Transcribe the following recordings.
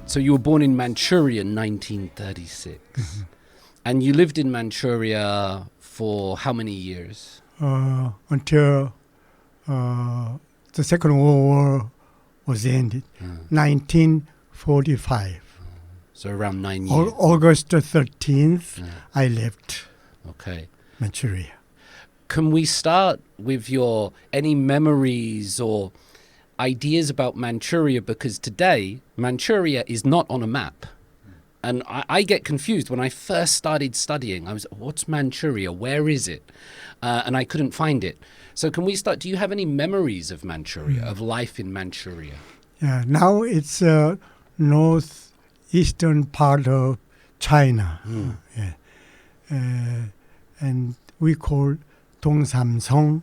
So you were born in Manchuria in 1936. And you lived in Manchuria for how many years? Until the Second World War was ended, 1945. So around 9 years. August the 13th, I left Manchuria. Can we start with your any memories or ideas about Manchuria? Because today, Manchuria is not on a map. And I get confused. When I first started studying, I was, what's Manchuria? Where is it? And I couldn't find it. So can we start? Do you have any memories of Manchuria, of life in Manchuria? Yeah, now it's northeastern part of China. And we call Dongsamsong.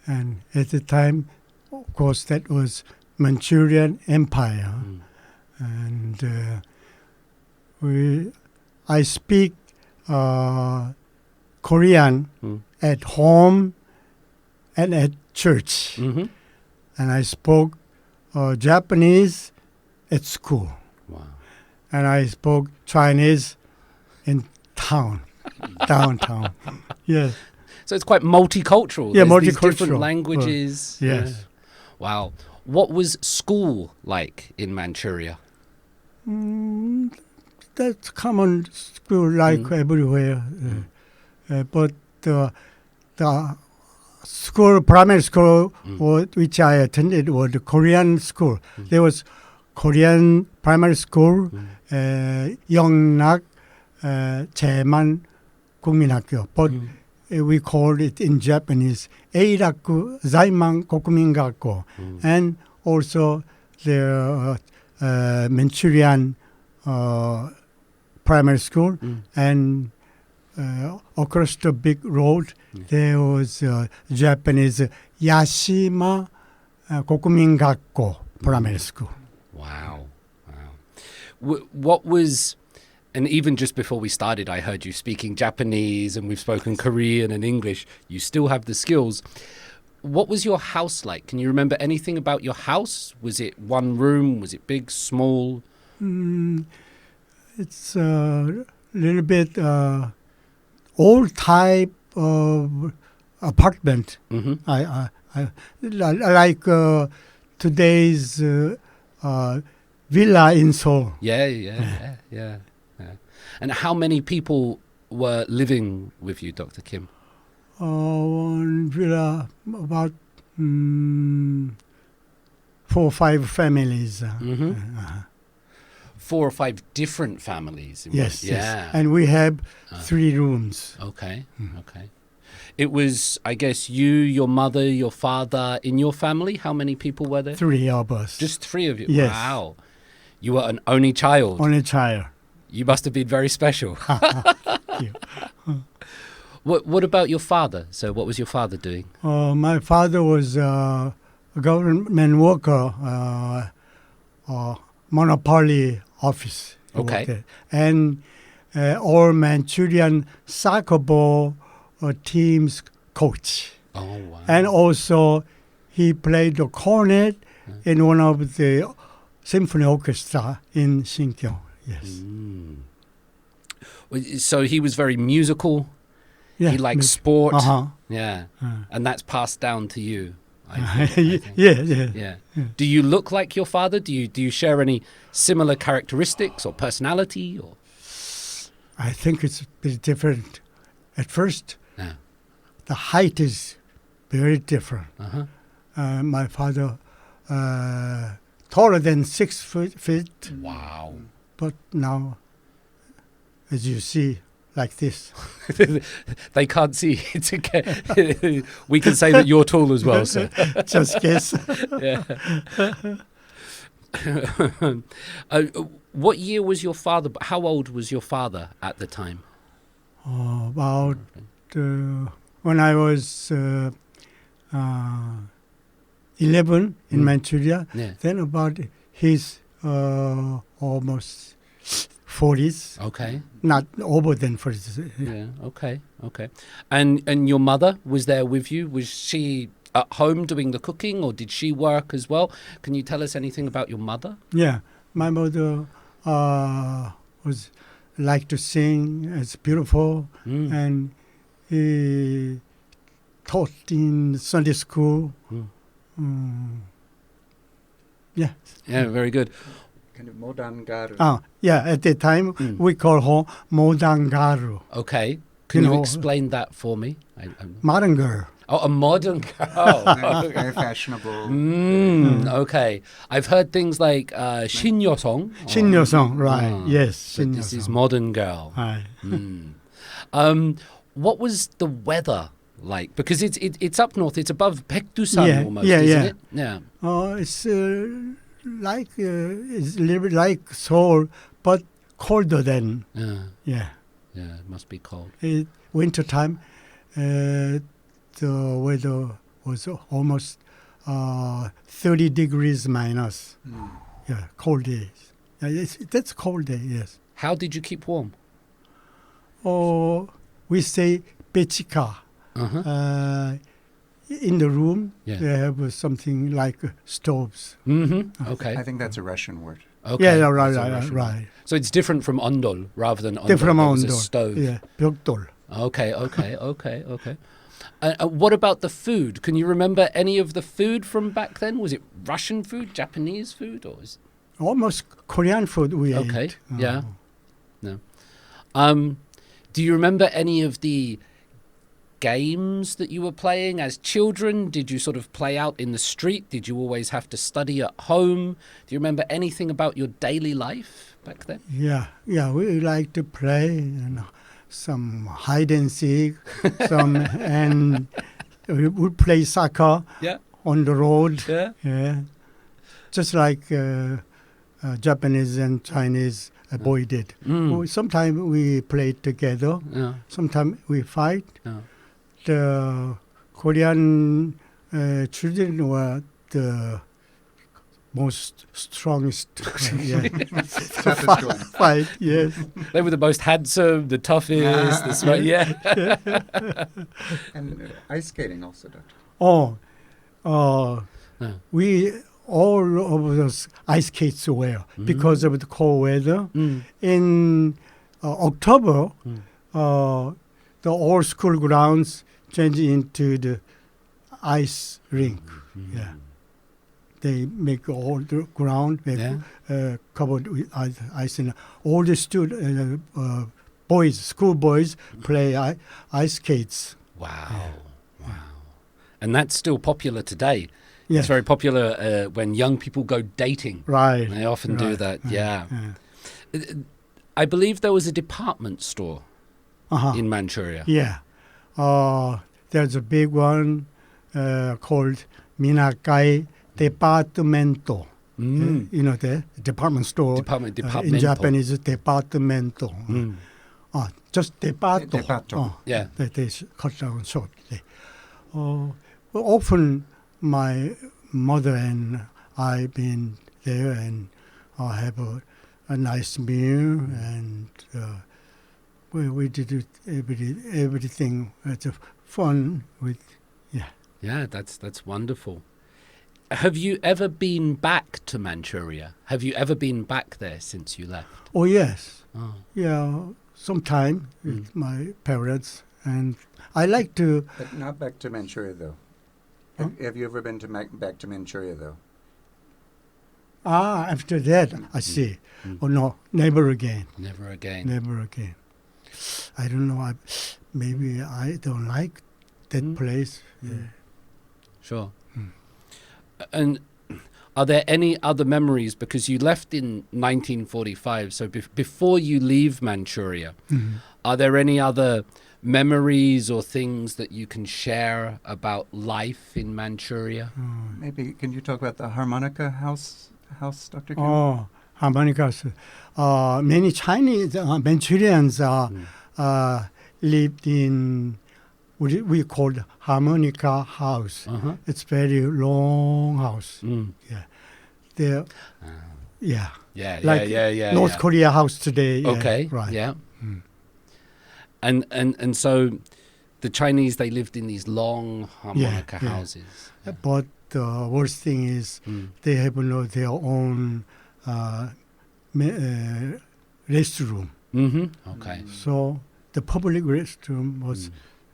And at the time, of course, that was Manchurian Empire. And I speak Korean at home and at church. And I spoke Japanese at school. Wow. And I spoke Chinese in downtown. Yes. So it's quite multicultural. Yeah, There's these multicultural. different languages. Yes. Yeah. Wow. What was school like in Manchuria? That's common school like everywhere. But the school, primary school, which I attended was the Korean school. There was Korean primary school, 영락, 제만 국민학교. But we call it in Japanese, 에이라쿠 자이만 국민학교. And also the Manchurian primary school, and across the big road there was Japanese Yashima Kokumin-gakko primary school. Wow. What was, and even just before we started, I heard you speaking Japanese, and we've spoken Korean and English. You still have the skills. What was your house like? Can you remember anything about your house? Was it one room? Was it big, small? It's a little bit old type of apartment. I like today's villa in Seoul. Yeah. And how many people were living with you, Dr. Kim? One villa, about 4 or 5 families. 4 or 5 different families. Yes. And we have 3 rooms. Okay. It was, I guess, you, your mother, your father, in your family. How many people were there? 3 of us. Just 3 of you? Yes. Wow. You were an only child. Only child. You must have been very special. Thank you. What about your father? So what was your father doing? My father was a government worker, monopoly office. Okay. And all Manchurian soccer ball team's coach. Oh, wow. And also he played the cornet in one of the symphony orchestra in Sinkyong. Yes. So he was very musical. Yeah, he liked sport. Yeah. And that's passed down to you. I think. Yeah. Do you look like your father? Do you share any similar characteristics or personality? Or I think it's a bit different. At first, the height is very different. My father taller than 6 feet. Wow. But now, as you see, like this. They can't see. It's okay. We can say that you're tall as well, sir. Just guess. Yeah. What year was your father? How old was your father at the time? About when I was 11 in Manchuria. Then about his almost 40s. Okay. Not over than 40s. Yeah. Okay. And your mother was there with you? Was she at home doing the cooking, or did she work as well? Can you tell us anything about your mother? Yeah, my mother was like to sing. It's beautiful, and he taught in Sunday school. Yeah. Yeah, very good. Kind of Modangaru. At the time we call her Modangaru. Okay. Can you explain that for me? Modern girl. Oh, a modern girl. Very fashionable. Okay. I've heard things like 신여성. 신여성, right. Yes, So this is 신여성. modern girl. Right. What was the weather like? Because it's up north. It's above Baekdusan Yeah, almost, yeah, isn't yeah. it? Yeah. It's it's a little bit like Seoul, but colder than. Yeah. Yeah. Yeah, it must be cold. Winter time, the weather was almost 30 degrees minus. Yeah, cold days. That's cold day, yes. How did you keep warm? Or we say pechika. In the room, Yeah. they have something like stoves. Okay. I think that's a Russian word. Okay. Yeah, That's a right. Russian So it's different from ondol rather than ondol. Different that was a ondol. stove. Yeah, 벽돌. Okay. What about the food? Can you remember any of the food from back then? Was it Russian food, Japanese food, or is Almost Korean food we okay? ate. Yeah. No. Do you remember any of the games that you were playing as children? Did you sort of play out in the street? Did you always have to study at home? Do you remember anything about your daily life back then? Yeah, we like to play some hide and seek, and we would play soccer Yeah. on the road. Yeah. Yeah, just like Japanese and Chinese boy did. Sometimes we play together. Yeah. Sometimes we fight. Yeah. The Korean children were the most strongest. Toughest one. Fight, yes. They were the most handsome, the toughest, the smart. Yeah. And ice skating also, Doctor. We all of us ice skates wear because of the cold weather. In October, the old school grounds change into the ice rink. Yeah, they make all the ground covered with ice, and all the school boys play ice skates. Wow. And that's still popular today. Yes. It's very popular when young people go dating. Right. They often do that. Yeah. Yeah. I believe there was a department store in Manchuria. Yeah. There's a big one called Minakai Departamento. You know, the department store. In Departamento. Japanese, departamento. Just departo. Departo. Yeah. They cut down shortly. Often my mother and I been there and have a nice meal, and we did everything. It's fun with Yeah, that's wonderful. Have you ever been back to Manchuria? Have you ever been back there since you left? Oh yes, Oh. yeah, sometime with my parents, and I like to. But not back to Manchuria, though. Have you ever been back to Manchuria, though? After that, I see. Oh no, never again. Never again. Never again. I don't know. Maybe I don't like that place. Yeah. Sure. And are there any other memories, because you left in 1945, so before you leave Manchuria, are there any other memories or things that you can share about life in Manchuria? Maybe can you talk about the harmonica house, Dr. Kim? Oh, harmonicas. Many Chinese Manchurians lived in what we call harmonica house. It's very long house. Yeah, there. Yeah. North Korea house today. Okay. Right. Yeah. And so the Chinese, they lived in these long harmonica houses. But the worst thing is they have their own restroom. Okay. So the public restroom was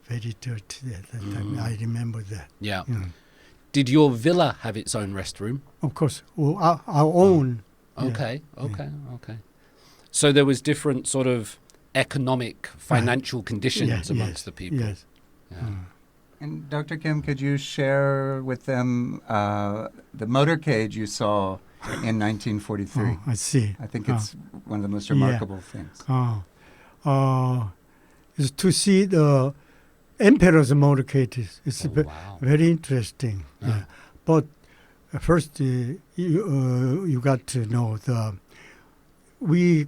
very dirty at that time. I remember that. Yeah. Yeah. Did your villa have its own restroom? Of course, our own. Okay. Okay. So there was different sort of economic, financial conditions amongst the people. Yes. Yeah. And Dr. Kim, could you share with them the motorcade you saw in 1943? Oh, I see. I think it's one of the most remarkable things. Is to see the emperor's motorcade. It's Wow. very interesting. Yeah. But first, you got to know we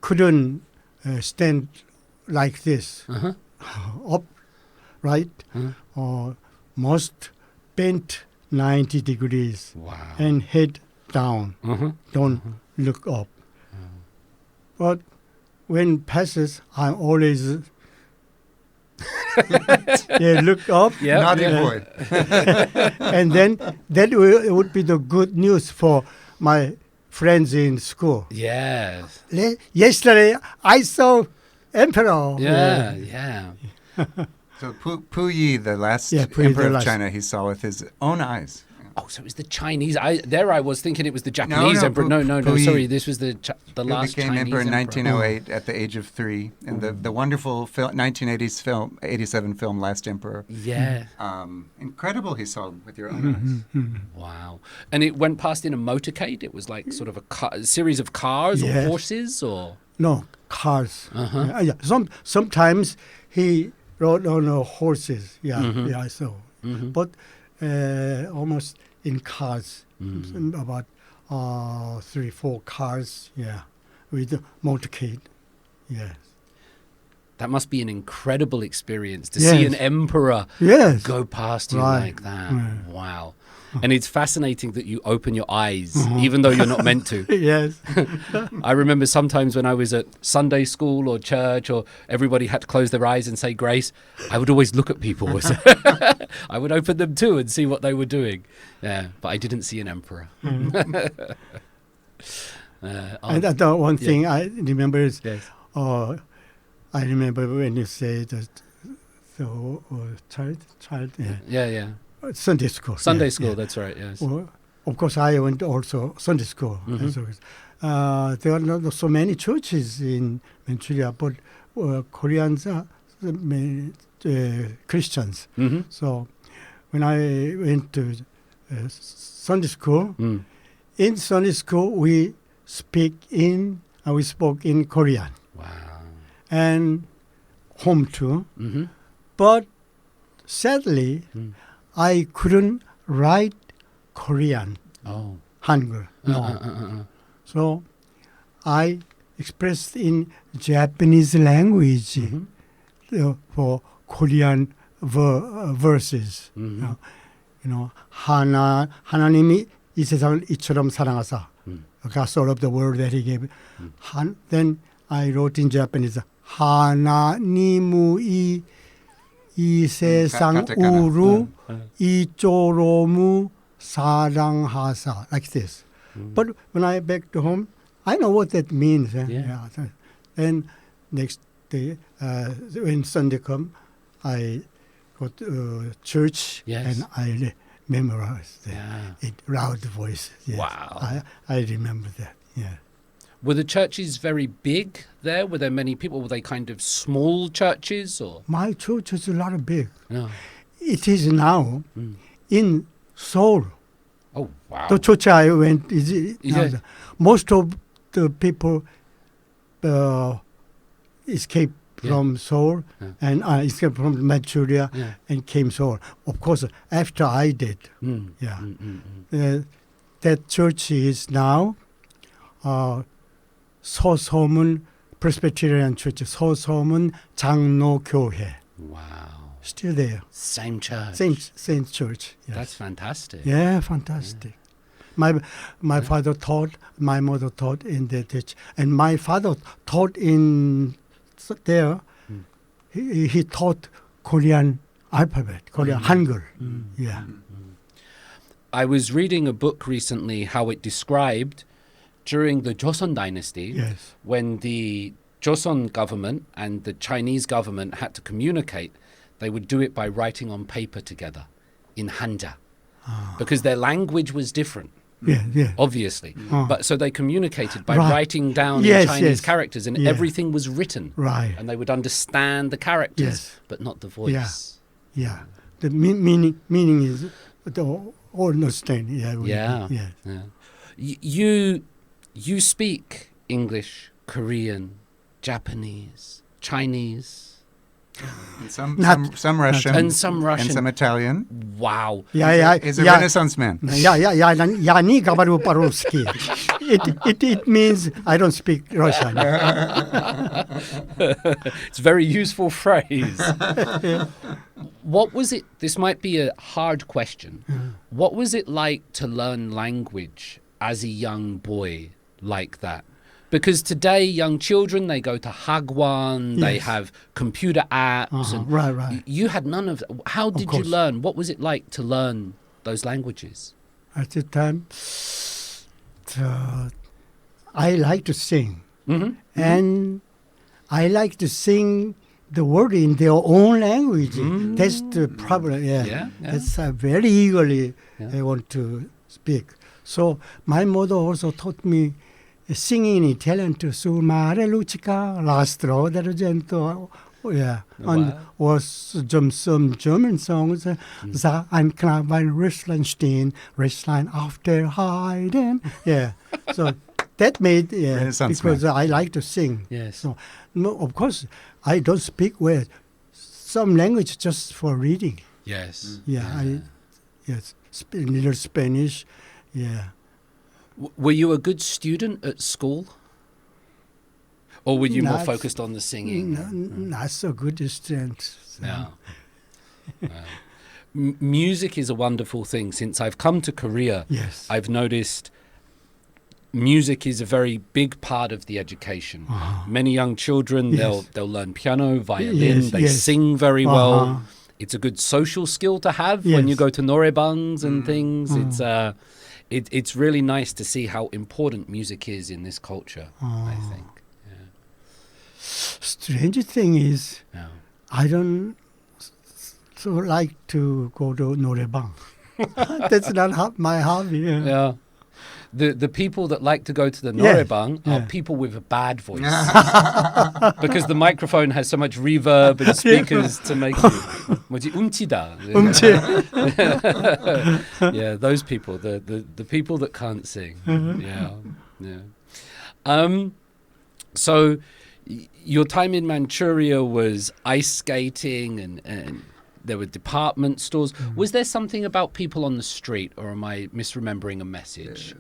couldn't stand like this up, right? Must bent 90 degrees Wow. and head down. Don't look up. But when passes, I always look up. Yeah. Naughty boy. And then that would be the good news for my friends in school. Yes. Yesterday, I saw emperor. Yeah. So Puyi, the last Puyi, emperor the of last. China, he saw with his own eyes. Oh, so it was the Chinese. I was thinking it was the Japanese no, emperor. No, Puyi. sorry. This was the He last became Chinese emperor in emperor. 1908 at the age of 3, and the wonderful 1980s film, 87 film, Last Emperor. Yeah. Incredible, he saw with your own eyes. Wow. And it went past in a motorcade? It was like sort of a series of cars or Yes. horses or? No, cars. Sometimes he rode on horses. I saw. But almost in cars, about 3-4 cars. With the motorcade. Yes. That must be an incredible experience to see an emperor Yes. go past you Right. like that. Wow. And it's fascinating that you open your eyes, even though you're not meant to. Yes. I remember sometimes when I was at Sunday school or church or everybody had to close their eyes and say grace, I would always look at people. I would open them too and see what they were doing. Yeah, but I didn't see an emperor. And the one thing I remember is, I remember when you say that the child, Sunday school. Sunday school, that's right, yes. Well, of course, I went also Sunday school. There are not so many churches in Manchuria, but Koreans are Christians. So when I went to Sunday school, in Sunday school we spoke in Korean. Wow. And home too. But sadly, I couldn't write Korean, Hangul. No. So I expressed in Japanese language for Korean verses. 하나님이 이 세상을 이처럼 사랑하사. God so loved the world that He gave. Then I wrote in Japanese, 하나님이 이 세상으로 이처럼 사랑하사, like this. But when I back to home, I know what that means. Then next day, when Sunday come, I go to church and I memorize it, loud voice. Yes. Wow. I remember that. Yeah. Were the churches very big there? Were there many people? Were they kind of small churches or? My church is a lot of big. Yeah. It is now in Seoul. Oh, wow. The church I went is most of the people escaped from Seoul and escaped from Manchuria and came Seoul. Of course, after I did, that church is now 서소문 Presbyterian Church, 서소문 장로교회. Wow. Still there. Same church. Same church. Yes. That's fantastic. Yeah, fantastic. My father taught, my mother taught in the church, and my father taught in there. He taught Korean alphabet, Korean Hangul. Yeah. I was reading a book recently how it described during the Joseon dynasty, Yes. when the Joseon government and the Chinese government had to communicate, they would do it by writing on paper together in hanja, because their language was different. Yeah, yeah. Obviously, but so they communicated by Right. writing down Yes, in Chinese yes. characters, and Yeah. everything was written, Right. and they would understand the characters, Yes. but not the voice. Yeah. The meaning is the understand. Yeah. Yeah. Yeah. Yeah. You speak English, Korean, Japanese, Chinese, And some Not- some Russian and some Russian. and some Italian. Wow. Yeah. He's a Renaissance man. Я не говорю по-русски. It means I don't speak Russian. It's a very useful phrase. What was it? This might be a hard question. What was it like to learn language as a young boy like that? Because today, young children, they go to Hagwon, they Yes. have computer apps. And Right. You had none of that. How did you course. learn? What was it like to learn those languages? At the time, I like to sing. Mm-hmm. And I like to sing the word in their own language. That's the problem. Yeah. Yeah. That's very eagerly Yeah. I want to speak. So my mother also taught me singing in Italian to sul mare luccica l'astro d'argento. Yeah, and Wow. was some German songs. The Ein kleiner Röschlein auf der Heiden. Yeah, so that made Renaissance because man. I like to sing. Yes. So no, of course I don't speak well. Some language just for reading. Yes. Yes, little Spanish. Yeah. Were you a good student at school? Or were you more Not- focused on the singing? Not so good student. So. No. Music is a wonderful thing. Since I've come to Korea, Yes. I've noticed music is a very big part of the education. Many young children, Yes. they'll learn piano, violin, Yes, they yes. sing very well. Uh-huh. It's a good social skill to have when you Yes. go to norebangs and things. It's really nice to see how important music is in this culture, I think. Strange thing is, Yeah. I don't so like to go to norebang. That's not my hobby. Yeah. Yeah. The people that like to go to the Yeah, norebang are yeah. people with a bad voice. Because the microphone has so much reverb and speakers to make you 뭐지 움치다. Yeah, those people, the people that can't sing. Yeah. So your time in Manchuria was ice skating and there were department stores. Was there something about people on the street, or am I misremembering a message?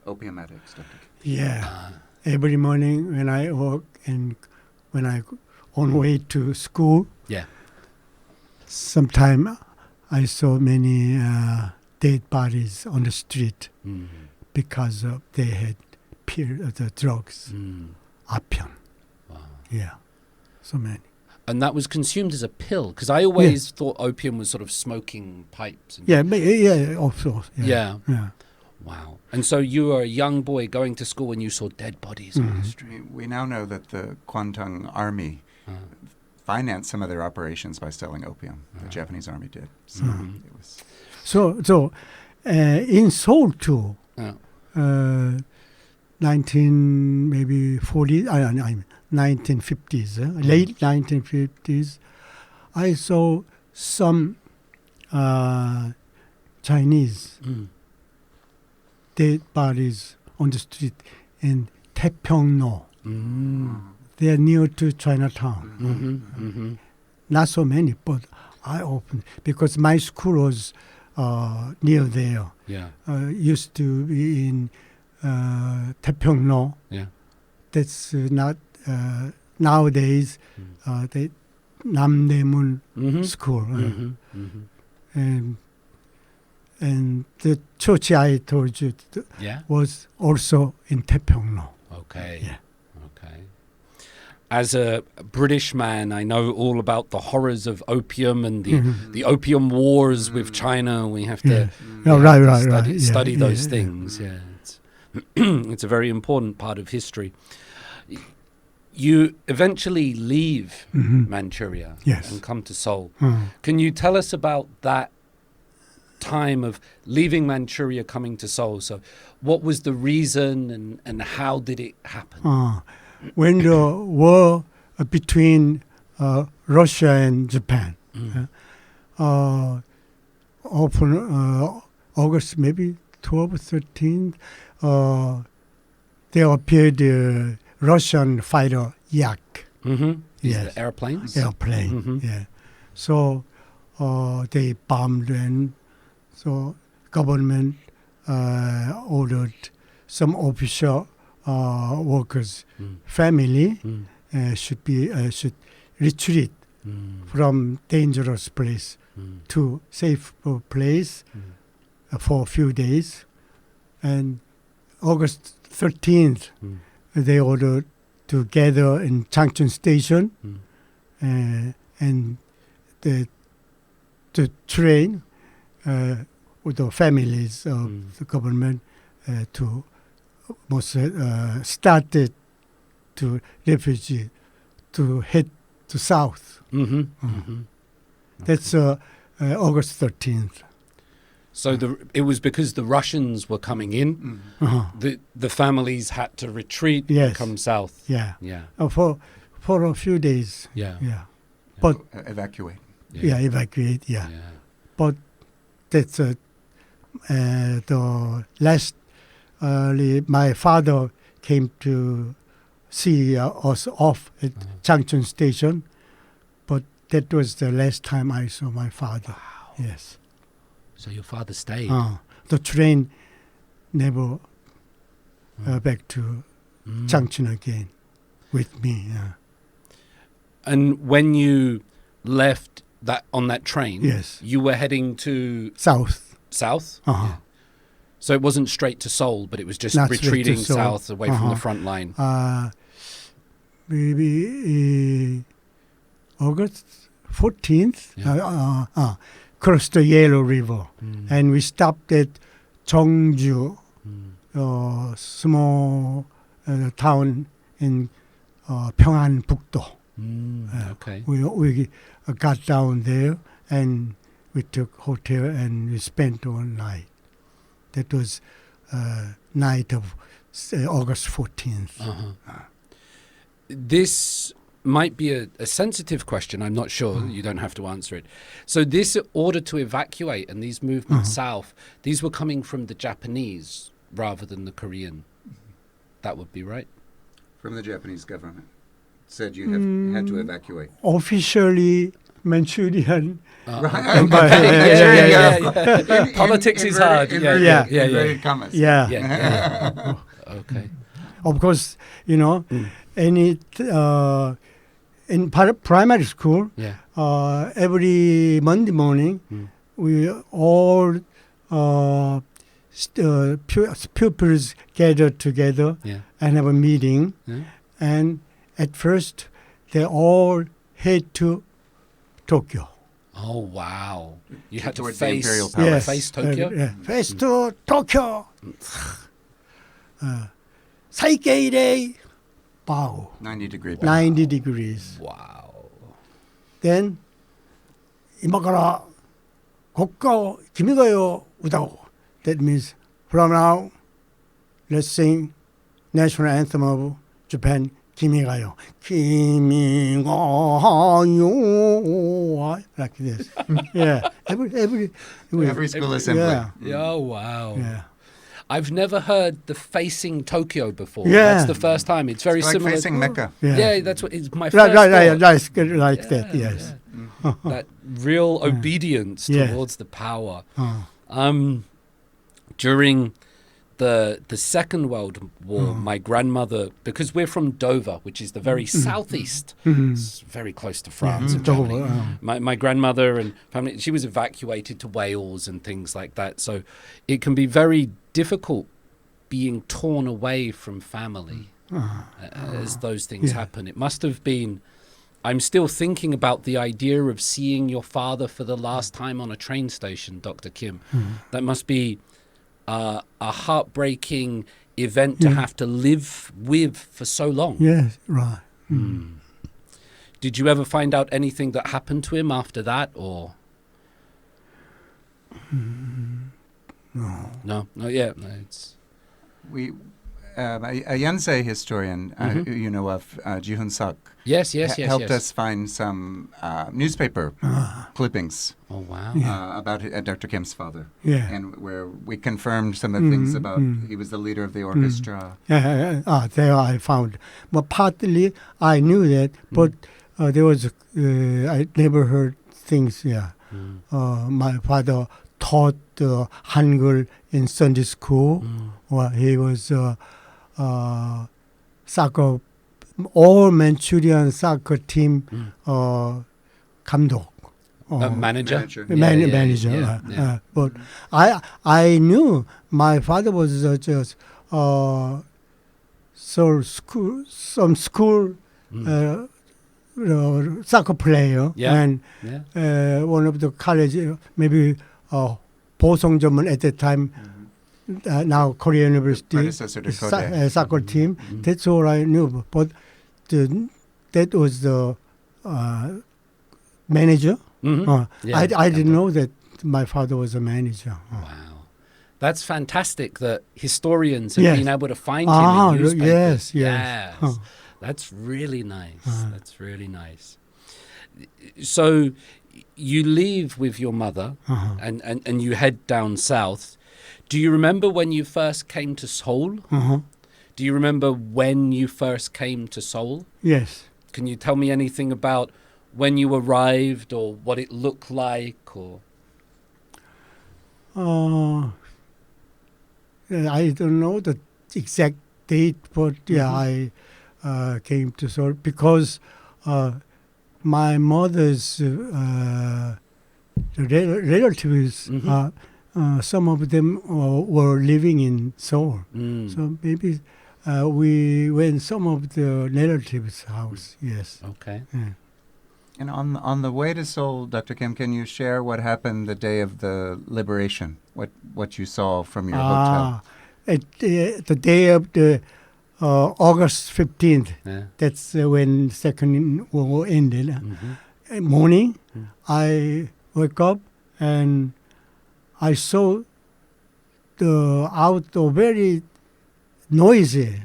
Opium addicts. Yeah. Every morning when I walk and when I on way to school, Yeah. sometime I saw many dead bodies on the street because of they had the drugs, opium. Wow. Yeah, so many. And that was consumed as a pill, because I always thought opium was sort of smoking pipes. And Yeah, also. Yeah. Yeah. Wow. And so you were a young boy going to school and you saw dead bodies on the street. We now know that the Kwantung Army financed some of their operations by selling opium. The Japanese Army did. So it was. So in Seoul too, Yeah. 1950s, late 1950s, I saw some Chinese dead bodies on the street in Taepyeongno. They are near to Chinatown. Not so many, but I opened because my school was near there. Yeah. Used to be in Taepyeongno. Yeah. That's not nowadays the Namdaemun school. And the church I told you Yeah. was also in Taepyeongno. Okay. Yeah. Okay. As a British man, I know all about the horrors of opium and the opium wars with China. We have to Yeah. Right. study Yeah, those yeah. things. Yeah. It's a very important part of history. You eventually leave Manchuria Yes. and come to Seoul. Mm. Can you tell us about that time of leaving Manchuria, coming to Seoul? So what was the reason and how did it happen? When the war between Russia and Japan, open August maybe 12th, 13th, there appeared Russian fighter Yak. Mm-hmm. Yes. The airplanes? Airplane. Mhm. Yeah. So they bombed, and so government ordered some official workers' family should retreat from dangerous place to safe place for a few days. And August 13th, they ordered to gather in Changchun Station and the train with the families of the government to started to refugee to head to south. That's August 13th. So it was because the Russians were coming in, the families had to retreat and Yes. come south. Yeah. Yeah. For a few days. Yeah. Yeah. But Evacuate. evacuate. Yeah. Yeah. But that's the last. My father came to see us off at Changchun Station, but that was the last time I saw my father. Wow. Yes. So your father stayed. The train never back to Changchun again with me. Yeah. And when you left on that train, Yes. you were heading to South. south? Uh-huh. Yeah. So it wasn't straight to Seoul, but it was just Not straight to retreating Seoul. south away from the front line. Maybe August 14th, Yeah. crossed the Yellow River, and we stopped at Jeongju, small town in Pyeongan-bukdo. Okay. We got down there, and we took hotel, and we spent one night. That was night of August 14th. This might be a sensitive question. I'm not sure. You don't have to answer it. So this order to evacuate and these movements south, these were coming from the Japanese rather than the Korean. That would be right. From the Japanese government. Said you had to evacuate. Officially, Manchurian. Politics is hard. Yeah. Inverted commas. Yeah. Okay. Of course, any in primary school, every Monday morning, we all pupils gather together and have a meeting. And at first, they all head to Tokyo. Oh, wow. You had to Towards the face Imperial Palace. face Tokyo? Face to Tokyo. Saikeirei. Wow. 90-degree. 90 degrees. Wow. Then, 今から国歌を君が代を歌おう. That means, from now, let's sing national anthem of Japan, 君が代. 君が代. Like this. Yeah. Every school assembly. Yeah. Oh, wow. Yeah. I've never heard the facing Tokyo before. Yeah. That's the first time. It's very It's like similar. facing Mecca. Yeah, that's what it's my Right, first right, thought. like that, yes. Yeah. That real obedience Yeah. towards the power. During the Second World War, my grandmother, because we're from Dover, which is the very southeast, it's very close to France and Germany. My grandmother and family, she was evacuated to Wales and things like that. So it can be very difficult being torn away from family as those things happen. It must have been. I'm still thinking about the idea of seeing your father for the last time on a train station, Dr. Kim. That must be a heartbreaking event to Yeah. have to live with for so long. Yes, right. Did you ever find out anything that happened to him after that, or? No. No, not yet. No, it's We, a Yonsei historian who you know of, Ji-hun Suk, yes, helped yes. us find some newspaper clippings Oh wow. about Dr. Kim's father. Yeah. And where we confirmed some of the things about he was the leader of the orchestra. There I found. But partly I knew that, but there was, I never heard things, my father taught Hangul in Sunday school. Well, he was soccer, all Manchurian soccer team 감독. Manager. Manager. Yeah. But I knew my father was just some school soccer player, and one of the college, maybe 보성점은 at that time, now Korea University Predecessor to Kodae. soccer team. That's all I knew. But that was the manager. I didn't know that my father was a manager. Wow. That's fantastic that historians have Yes. been able to find him in newspapers. yes. That's really nice. That's really nice. So you leave with your mother and you head down south. Do you remember when you first came to Seoul? Do you remember when you first came to Seoul? Yes. Can you tell me anything about when you arrived or what it looked like? Or I don't know the exact date, but I came to Seoul because my mother's relatives, some of them were living in Seoul. So maybe we went some of the relatives' house. Yes. okay. Yeah. And on the way to Seoul, Dr. Kim, can you share what happened the day of the liberation? What you saw from your hotel? The day of the August 15th, that's when Second World War ended. Morning, I woke up and I saw the outdoor very noisy.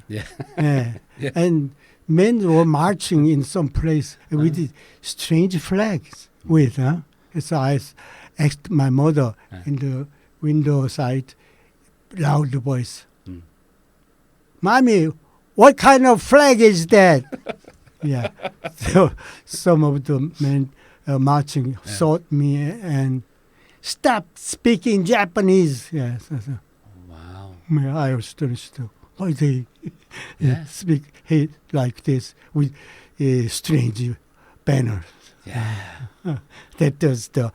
And men were marching in some place with strange flags. So I asked my mother in the window side, loud voice, "Mommy, what kind of flag is that?" So some of the men marching sought me and stop speaking Japanese. Yes. Wow. I was astonished. Why they speak like this with strange banners? That was the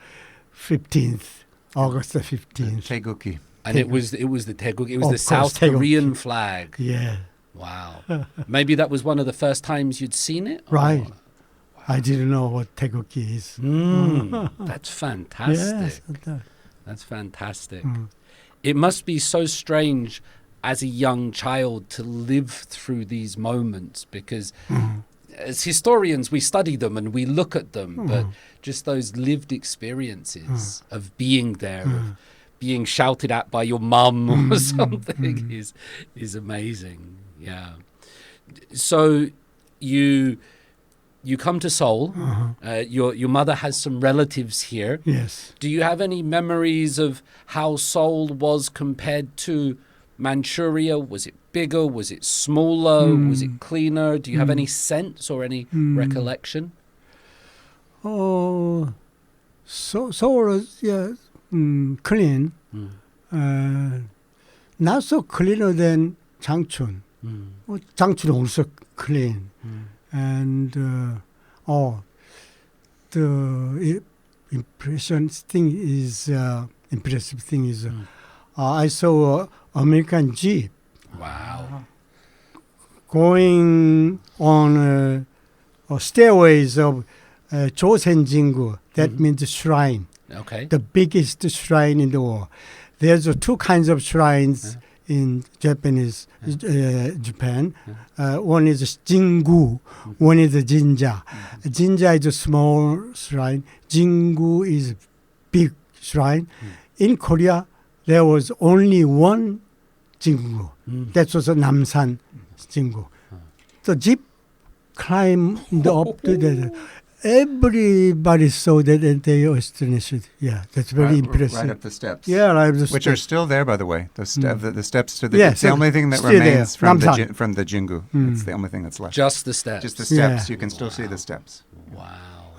15th, August the 15th. Taeguki. And it was the Taeguk. It was Of the course, South Taeguk. Korean flag. Yeah. Wow. Maybe that was one of the first times you'd seen it? Right. Or- I didn't know what Taeguki is. That's fantastic. Yes. That's fantastic. It must be so strange as a young child to live through these moments because as historians we study them and we look at them, but just those lived experiences of being there, of being shouted at by your mum or something is amazing. Yeah. So you come to Seoul. Your mother has some relatives here. Yes. Do you have any memories of how Seoul was compared to Manchuria? Was it bigger? Was it smaller? Was it cleaner? Do you have any sense or any recollection? Oh, Seoul is clean. Not so cleaner than Changchun. Changchun also clean. And the impressive thing is I saw American Jeep Wow. going on stairways of Josenjingu. That means shrine, Okay. the biggest shrine in the world. There's two kinds of shrines in Japanese Japan. One is Jingu, one is Jinja. Jinja is a small shrine. Jingu is big shrine. In Korea, there was only one Jingu. That was a Namsan Jingu. The jeep climbed up to the. Everybody saw that and they were astonished. Yeah, that's very impressive. Right up the steps. Yeah, right up the Which steps. are still there, by the way. The steps to the. Yeah, it's the only thing that still there. remains from Namsan. from the Jingu. It's the only thing that's left. Just the steps. Just the steps. Yeah. You can still see the steps. Wow.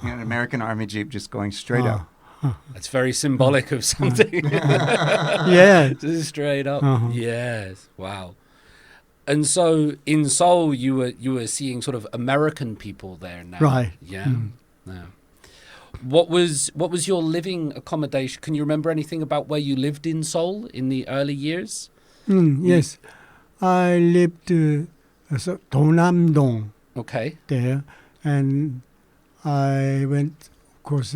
An American Army Jeep just going straight up. That's very symbolic of something. Yeah. Just straight up. Yes. Wow. And so in Seoul, you were seeing sort of American people there now. Right. Yeah. Yeah. What was your living accommodation? Can you remember anything about where you lived in Seoul in the early years? Yes. I lived Donam-dong Okay. there, and I went, of course,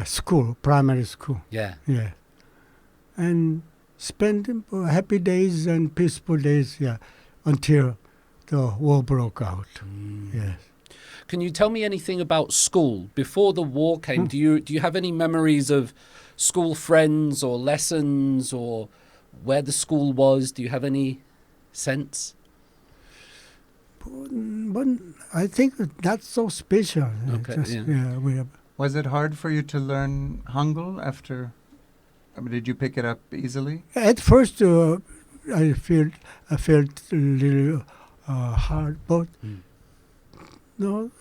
school, primary school. Yeah. Yeah. And spent happy days and peaceful days, yeah, until the war broke out. Yes. Can you tell me anything about school before the war came? Do you have any memories of school friends or lessons or where the school was? Do you have any sense? But I think not so special. Okay, Just, yeah. we have, Was it hard for you to learn Hangul after? I mean, did you pick it up easily? at first, I felt a little hard, but no,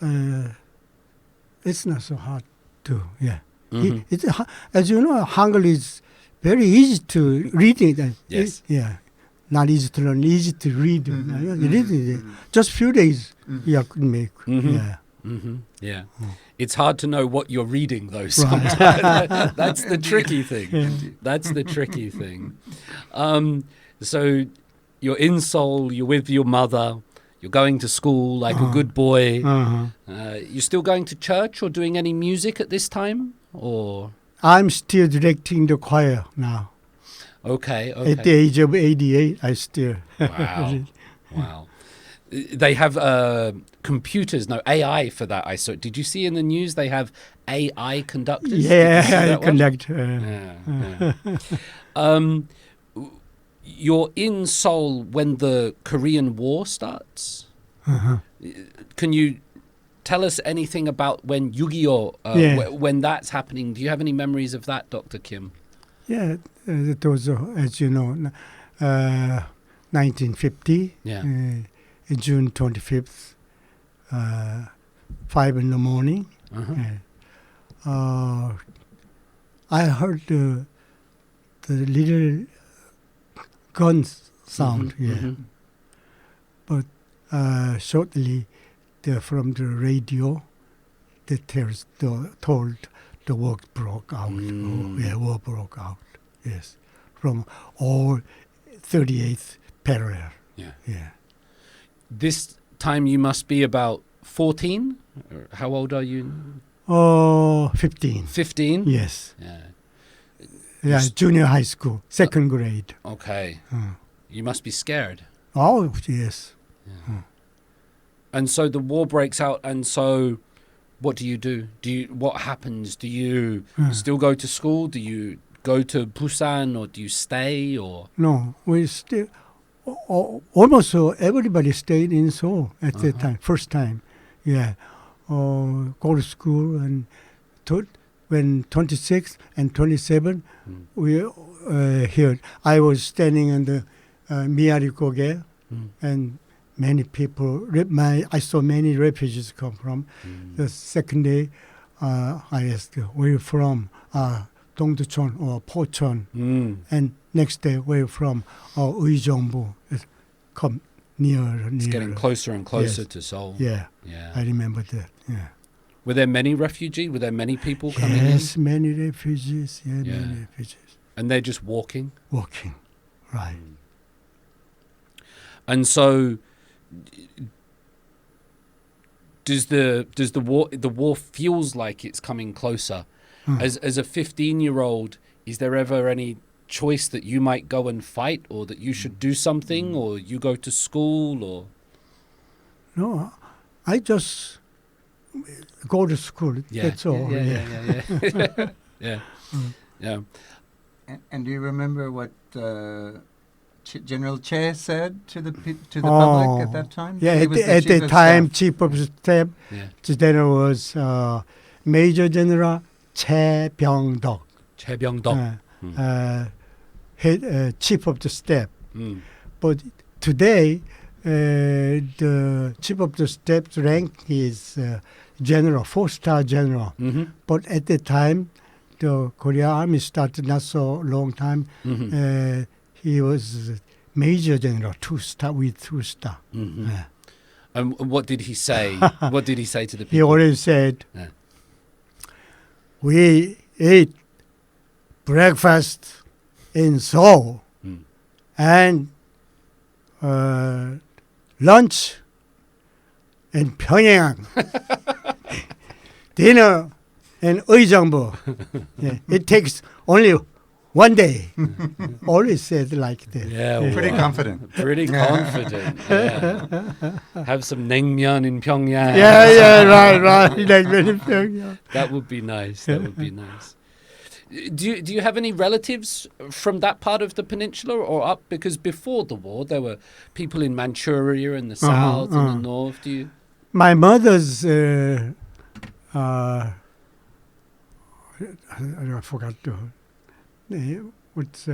it's not so hard too. Yeah, as you know, Hangul is very easy to read it. Yes. Yeah, not easy to learn, easy to read. Read it. Just few days, you could make. Yeah. Yeah. It's hard to know what you're reading, though, sometimes. That's the tricky thing. That's the tricky thing. So you're in Seoul, you're with your mother, you're going to school like a good boy. You're still going to church or doing any music at this time? Or I'm still directing the choir now. Okay. At the age of 88, I still. Wow. Wow. They have computers, no, AI for that. I saw. Did you see in the news they have AI conductors? Yeah, I that one? conduct. You're in Seoul when the Korean War starts. Can you tell us anything about when Yu-Gi-Oh, when that's happening? Do you have any memories of that, Dr. Kim? Yeah, it was, as you know, 1950. Yeah. June 25th, 5 in the morning. I heard the little guns sound, but shortly from the radio, they told the war broke out. War broke out, yes, from all 38th parallel. Yeah. This time you must be about 14? Or how old are you? 15. 15? Yes. Yeah. Junior high school, second grade. Okay. You must be scared. Oh, yes. And so the war breaks out, and so what do you do? What happens? Do you still go to school? Do you go to Busan, or do you stay? Or no, we still almost everybody stayed in Seoul at that time, first time. Yeah, go to school, and when 26 and 27, we here. I was standing in the Miyari-goge, and many people. I saw many refugees come from. The second day, I asked, "Where are you from?" Dongducheon or Pocheon. And next day, where are you from? Uijeongbu. Come nearer. it's getting closer and closer Yes. to Seoul. Yeah, Yeah. I remember that. Yeah. Were there many refugees? Were there many people coming Yes, in? many refugees. Yeah, Yeah. many refugees And they're just walking? walking. Right. And so does the war feels like it's coming closer? As a 15-year-old, is there ever any choice that you might go and fight, or that you should do something, or you go to school, or? No, I just go to school. Yeah. That's all. Yeah. Yeah. Yeah. And do you remember what General Che said to the public at that time? Yeah, He at was at chief the of time, staff. Chief of Staff, Yeah. there was Major General Che Byung-dok, Che Byung-dok. head Chief of the Staff. Mm. But today, the Chief of the Staff's rank is General, 4-star General. Mm-hmm. But at the time, the Korean Army started not so long time. Mm-hmm. He was Major General, 2-star with 2-star. Mm-hmm. And what did he say? What did he say to the people? He always said, Yeah. "We ate breakfast in Seoul Mm. and lunch in Pyongyang, dinner in Uijeongbu. Yeah, it takes only one day." Always said like that. Yeah, Pretty wow. confident. Pretty confident. Yeah. Have some naengmyeon in Pyongyang. Yeah, right. Like very Pyongyang. That would be nice. That would be nice. Do you have any relatives from that part of the peninsula or up? Because before the war, there were people in Manchuria in the south and the north. Do you? My mother's, I forgot the name. What's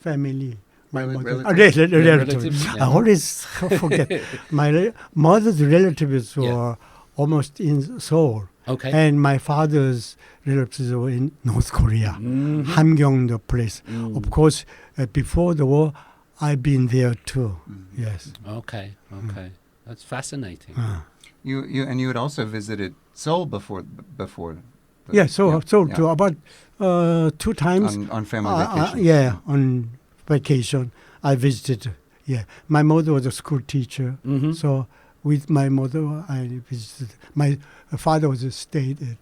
family? My mother. Relatives? Relatives. Yeah. I always forget. My mother's relatives were Yeah. almost in Seoul. Okay. And my father's relatives were in North Korea, Mhm. Hamgyong, the place. Mm. Of course, before the war, I've been there too. Yes. Okay. That's fascinating. You had also visited Seoul before. Yeah, so yeah. to about 2 times. on family vacation. Yeah, on vacation I visited. Yeah, my mother was a school teacher, Mm-hmm. so with my mother I visited. My father was stayed at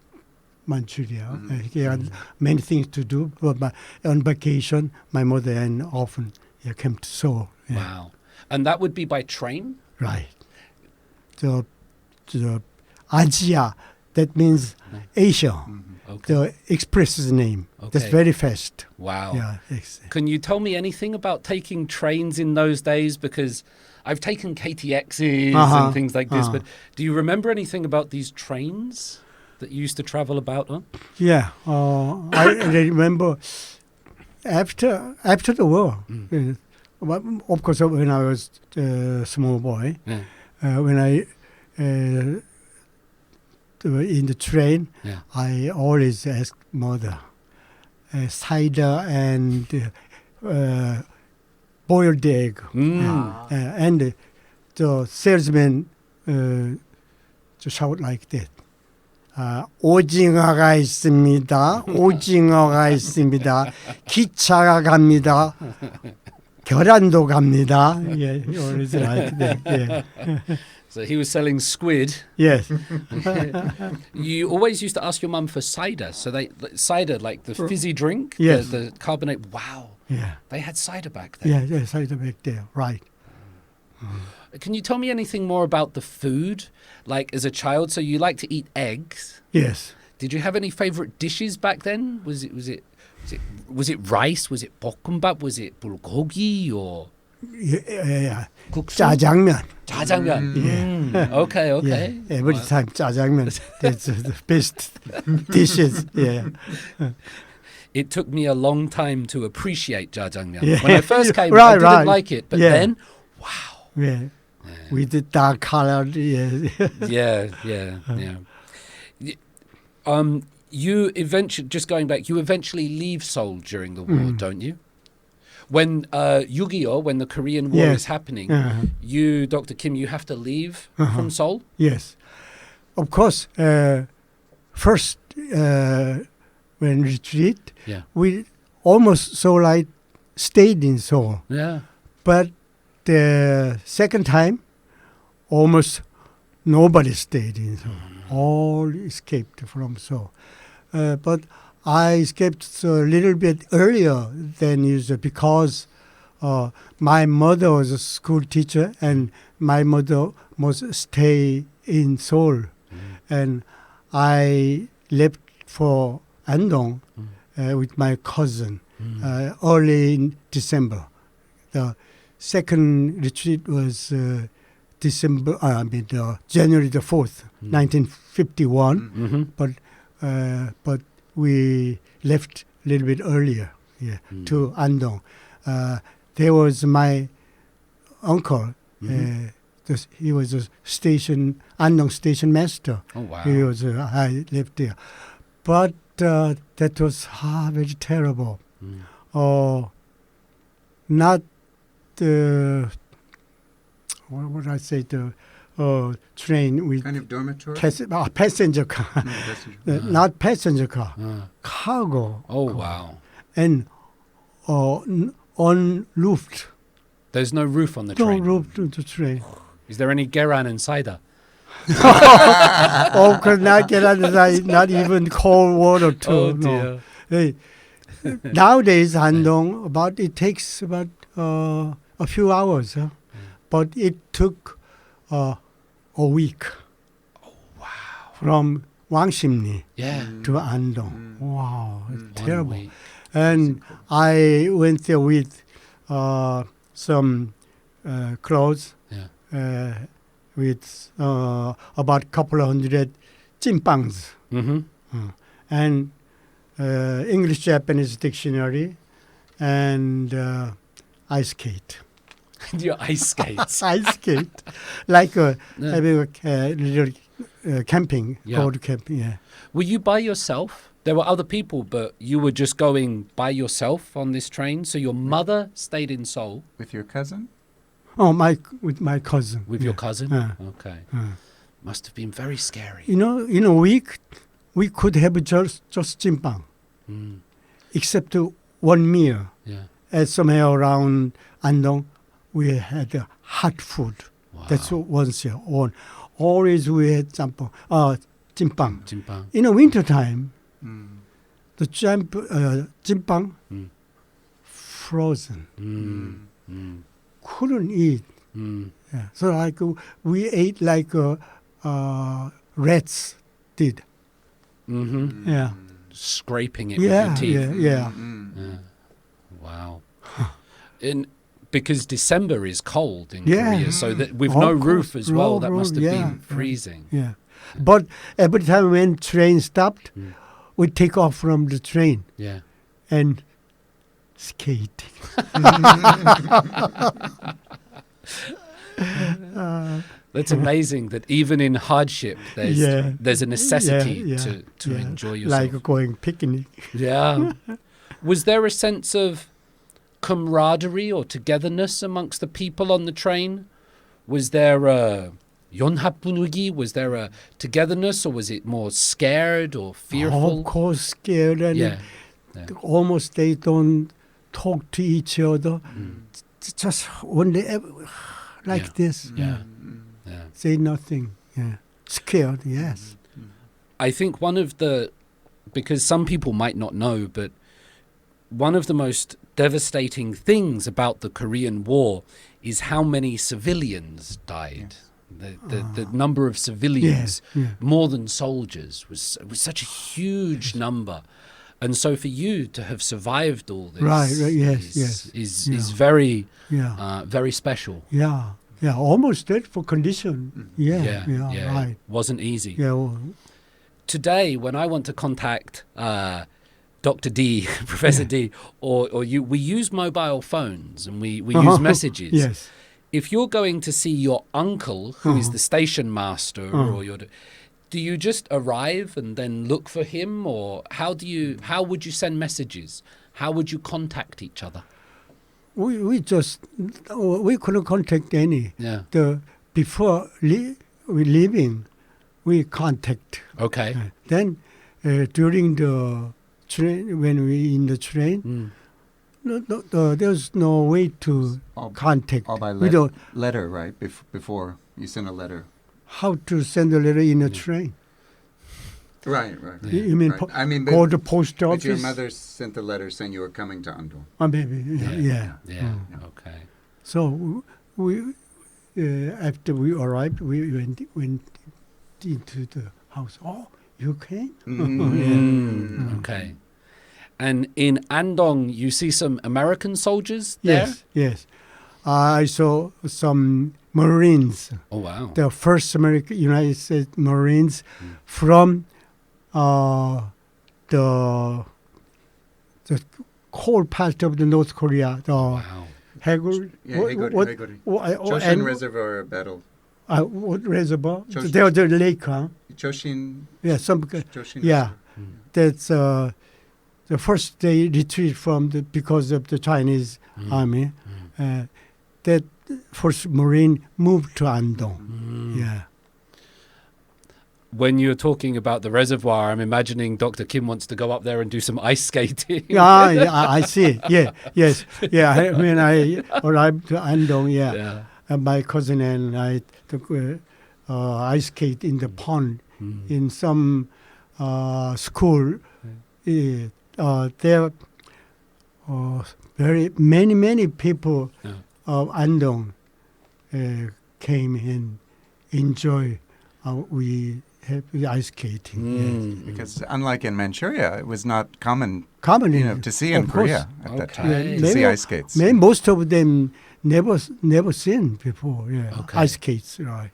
Manchuria. He had many things to do, but on vacation my mother and often came to Seoul. Yeah. Wow. And that would be by train? Right. The Asia, that means Asia. Okay. The express's name. That's Okay. very fast. Wow. Yeah. Can you tell me anything about taking trains in those days? Because I've taken KTXs and things like this, but do you remember anything about these trains that you used to travel about on? Yeah. I remember after the war. Of course, when I was a small boy, when I in the train, I always ask mother cider and boiled egg. And the salesman shout like that. 오징어가 있습니다. 오징어가 있습니다. 기차가 갑니다. 계란도 갑니다. Yeah, he always like that. Yeah. So he was selling squid. Yes. You always used to ask your mum for cider. So cider, like the fizzy drink, Yes. the carbonate. Wow. Yeah. They had cider back then. Yeah, cider back there. Right. Can you tell me anything more about the food? Like as a child, so you like to eat eggs. Yes. Did you have any favorite dishes back then? Was it rice? Was it 볶음밥? Was it bulgogi or Yeah. 국수? 짜장면. 짜장면. Okay. Yeah. Every time 짜장면. That's the best dishes. Yeah. It took me a long time to appreciate jajangmyeon. Yeah. When I first came, I Right, didn't right. like it, but Yeah. then, wow. Yeah. With the dark color. Yeah. Yeah. You eventually, just going back, you eventually leave Seoul during the war, don't you? When 6.25, when the Korean War Yes. is happening, Uh-huh. you, Dr. Kim, you have to leave from Seoul? Yes. Of course, first when retreat, we almost stayed in Seoul. Yeah. But the second time, almost nobody stayed in Seoul. All escaped from Seoul. But I escaped a little bit earlier than usual because my mother was a school teacher and my mother must stay in Seoul. And I left for Andong with my cousin early in December. The second retreat was January the 4th, 1951. But we left a little bit earlier to Andong. There was my uncle. He was a Andong station master. Oh, wow. I lived there. But that was very terrible. Not the, what would I say, the train with Kind of dormitory? passenger car. Not passenger car, cargo. Oh, car. wow. And unroofed. There's no roof on the No train. roof to the train. Is there any geran and cider? Of course, not even cold water too. Oh, no. dear. Nowadays, Andong, it takes about a few hours, but it took a week. Oh, wow. From Wangsimni Yeah. to Andong. Wow, it's 1 terrible. week. And I went there with some clothes, with about a couple of hundred jimpangs, and English-Japanese dictionary, and ice skate. Your ice skates. Ice skate, like having a little camping, go to camping. Yeah. Were you by yourself? There were other people, but you were just going by yourself on this train. So your mother stayed in Seoul. With your cousin? Oh, with my cousin. With your cousin? Okay. Must have been very scary. In a week, we could have just jimpang, except one meal. Yeah. And somewhere around Andong, we had hot food. Wow. That's once a year. Always we had jimpang. Jimpang. In the winter time, the jimpang frozen. Couldn't eat. Yeah. So we ate like rats did. Yeah. Scraping it with your teeth. Yeah. Wow. Because December is cold in Yeah. Korea, so that with Of no course, roof as well, no that roof, must have yeah. been freezing. Yeah. But every time when train stopped, we take off from the train Yeah. and skate. That's amazing that even in hardship, there's a necessity to enjoy yourself. Like going picnic. Yeah. Was there a sense of camaraderie or togetherness amongst the people on the train? Was there a 연합 분위기? Was there a togetherness, or was it more scared or fearful? Of course, scared, and almost they don't talk to each other. Just only this. Yeah. Say nothing. Yeah. Scared, yes. I think because some people might not know, but one of the most devastating things about the Korean War is how many civilians died. The number of civilians, more than soldiers, was such a huge number. And so for you to have survived all this is very, very special. Yeah. Yeah, almost dreadful condition. Right. Wasn't easy. Yeah. Well, today, when I want to contact Dr. D, Professor D, or you, we use mobile phones and we use messages. Yes. If you're going to see your uncle, who is the station master, or do you just arrive and then look for him, or how would you send messages? How would you contact each other? We couldn't contact any. Yeah. Before we leaving, we contact. Okay. Then during the train, when we in the train, there's no way to contact. All by letter, right? Before you send a letter. How to send a letter in a train? Right. You mean Right. I mean, go to post but office? your mother sent a letter saying you were coming to Andong. Maybe, yeah. Okay. So we after we arrived, we went into the house. Oh, you came? Okay. And in Andong, you see some American soldiers there? Yes. I saw some Marines. Oh, wow. The first United States Marines from the whole part of the North Korea. The Wow. Hagul. Haegori. Choshin Reservoir battle. What reservoir? Choshin. There was the lake, huh? Choshin. Yeah, Choshin yeah. Reservoir. That's the first they retreat from because of the Chinese army. That first Marine moved to Andong. Yeah. When you're talking about the reservoir, I'm imagining Dr. Kim wants to go up there and do some ice skating. Yeah, I see. Yeah, yes. Yeah, when I arrived to Andong, my cousin and I took ice skate in the pond in some school. There very many people of Andong came and enjoy. We have ice skating. Because unlike in Manchuria, it was not common Common, to see in Korea at that time. Okay. To see ice skates. Most of them never seen before. Yeah, Okay. ice skates, right?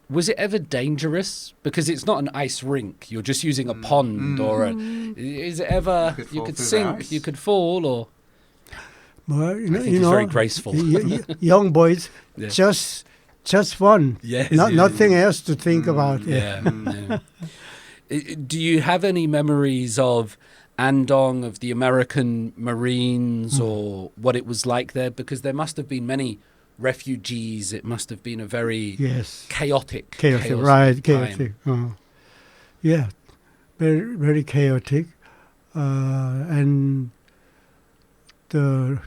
Was it ever dangerous? Because it's not an ice rink. You're just using a pond or a... Is it ever... You could sink, you could fall, or... Well, I think it's very graceful. Young boys, Yeah. just fun. Yes, Nothing else to think about. Yeah. Do you have any memories of Andong, of the American Marines, or what it was like there? Because there must have been many refugees. It must have been a very chaotic Right? time. Chaotic. Yeah, very chaotic, and the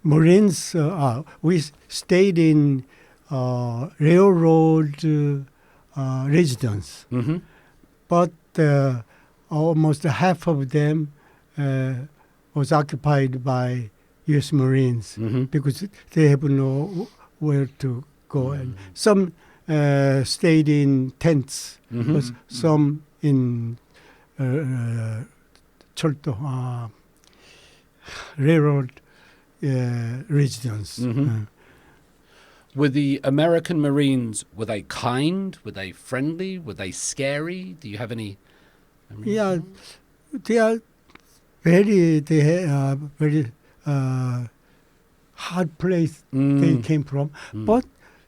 Marines. We stayed in railroad residence, but almost half of them was occupied by U.S. Marines because they have nowhere to go, and some stayed in tents, but some in 철도 railroad residence. Were the American Marines, were they kind? Were they friendly? Were they scary? Do you have any memories? Yeah, they are very hard place they came from, but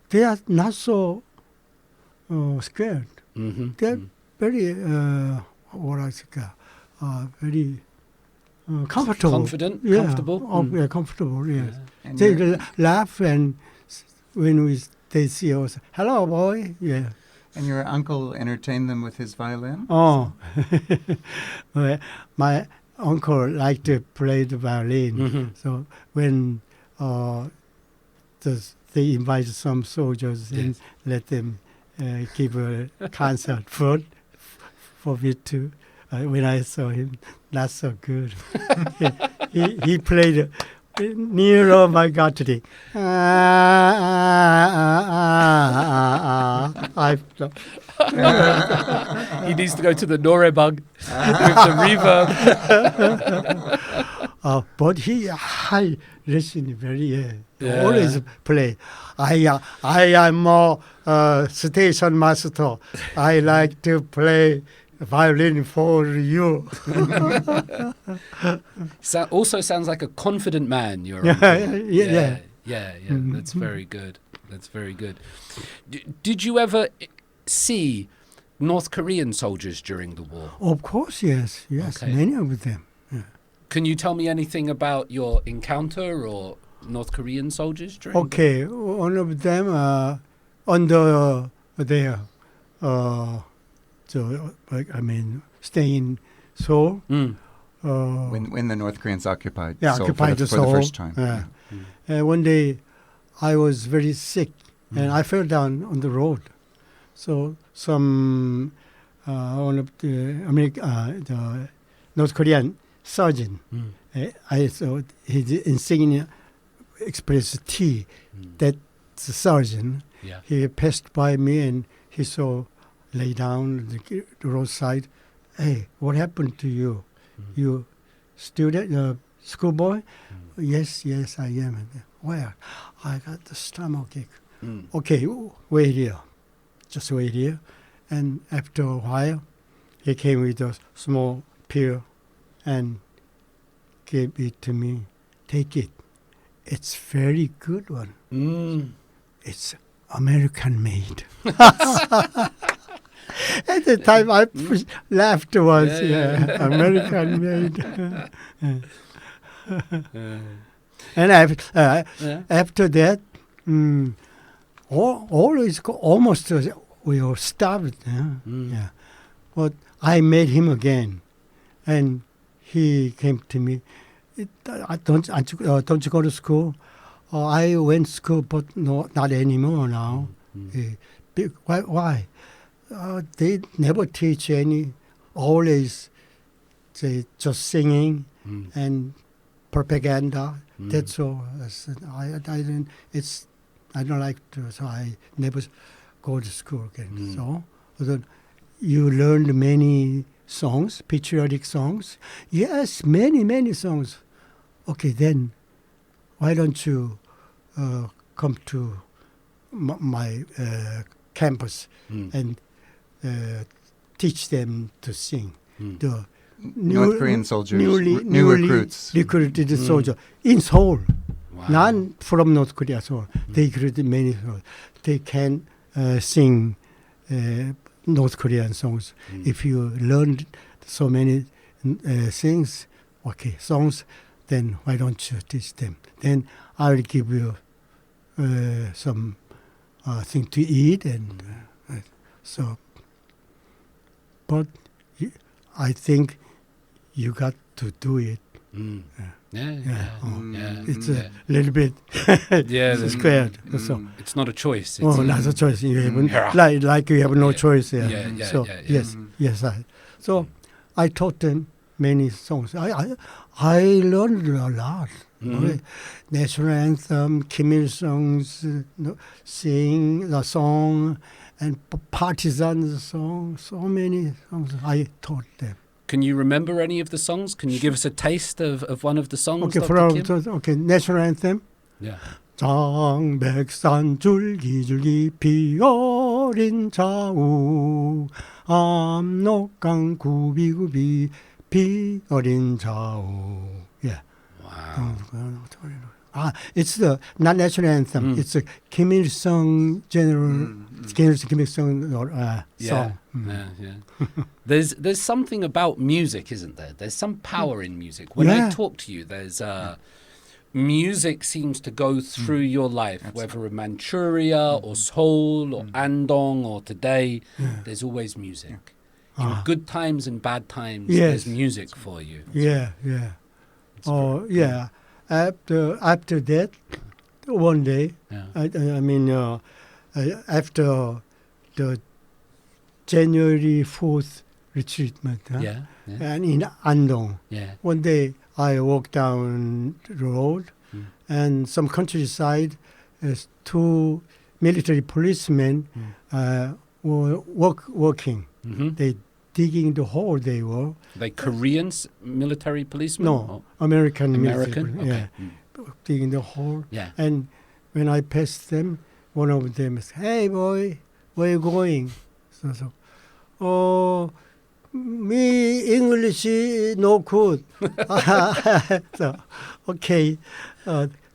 they are not so scared. They are very very comfortable. Confident, yeah. comfortable. Yeah, comfortable. Yes. And They laugh, and when they see us, hello, boy. Yeah. And your uncle entertained them with his violin? Oh, well, my uncle liked to play the violin. So when they invite some soldiers and let them give a concert for me to. When I saw him, not so good. he played near my guttery. He needs to go to the Norebug with the reverb. But he listen very always play. I am a station master. I like to play violin for you. Also sounds like a confident man. You're yeah. That's very good. That's very good. Did you ever see North Korean soldiers during the war? Of course, yes, Okay. many of them. Yeah. Can you tell me anything about your encounter or North Korean soldiers during? Okay, one of them under there. Staying in Seoul. When the North Koreans occupied Seoul occupied for Seoul. the first time. One day, I was very sick, and I fell down on the road. So some one of the North Korean surgeon. I saw his insignia Express T. That surgeon. Yeah. He passed by me and he saw lay down the roadside. Hey, what happened to you? You student, schoolboy? Yes, I am. Where? I got the stomach ache. Okay, wait here. Just wait here. And after a while, he came with a small pill and gave it to me. Take it. It's very good one. It's American made. At the time, I laughed once. Yeah, American made. And after that, always almost we were starved. Yeah, but I met him again, and he came to me. Don't you go to school? I went to school, but no, not anymore now. Why? They never teach any. Always, they just singing and propaganda. That's all. I said, I didn't. I don't like to. So I never go to school again. So you learned many songs, patriotic songs. Yes, many songs. Okay, then why don't you come to my campus and teach them to sing? The North Korean soldiers, new recruits. recruited soldier in Seoul. Wow. Not from North Korea, Seoul. They recruited many. They can sing North Korean songs. If you learned so many songs, then why don't you teach them? Then I will give you some thing to eat and so. But I think you got to do it. It's a little bit scared. So. It's not a choice. It's Not a choice. You have like you have no choice. Yes. So I taught them many songs. I learned a lot. National anthem, Kim Il Sung's sing the song, and partisan song. So many songs I taught them. Can you remember any of the songs? Can you give us a taste of one of the songs? Okay, national anthem. Yeah. 장백산 줄기줄기 피어린 좌우 압록강 굽이굽이 피어린 좌우. Yeah. Wow. It's the not national anthem. It's a Kim Il Sung Kim Il Sung song. There's something about music, isn't there? There's some power in music. When I talk to you, there's music seems to go through your life, whether in Manchuria or Seoul or Andong or today. There's always music. In good times and bad times, there's music for you. Yeah. After that, one day, after the January 4th retreatment, and in Andong, one day I walked down the road, and some countryside, two military policemen were working. They digging the hole. They were. Like Korean military policemen? No, American. Okay. Digging the hole. Yeah. And when I passed them, one of them said, "Hey boy, where you going?" So, me English no good. So, okay,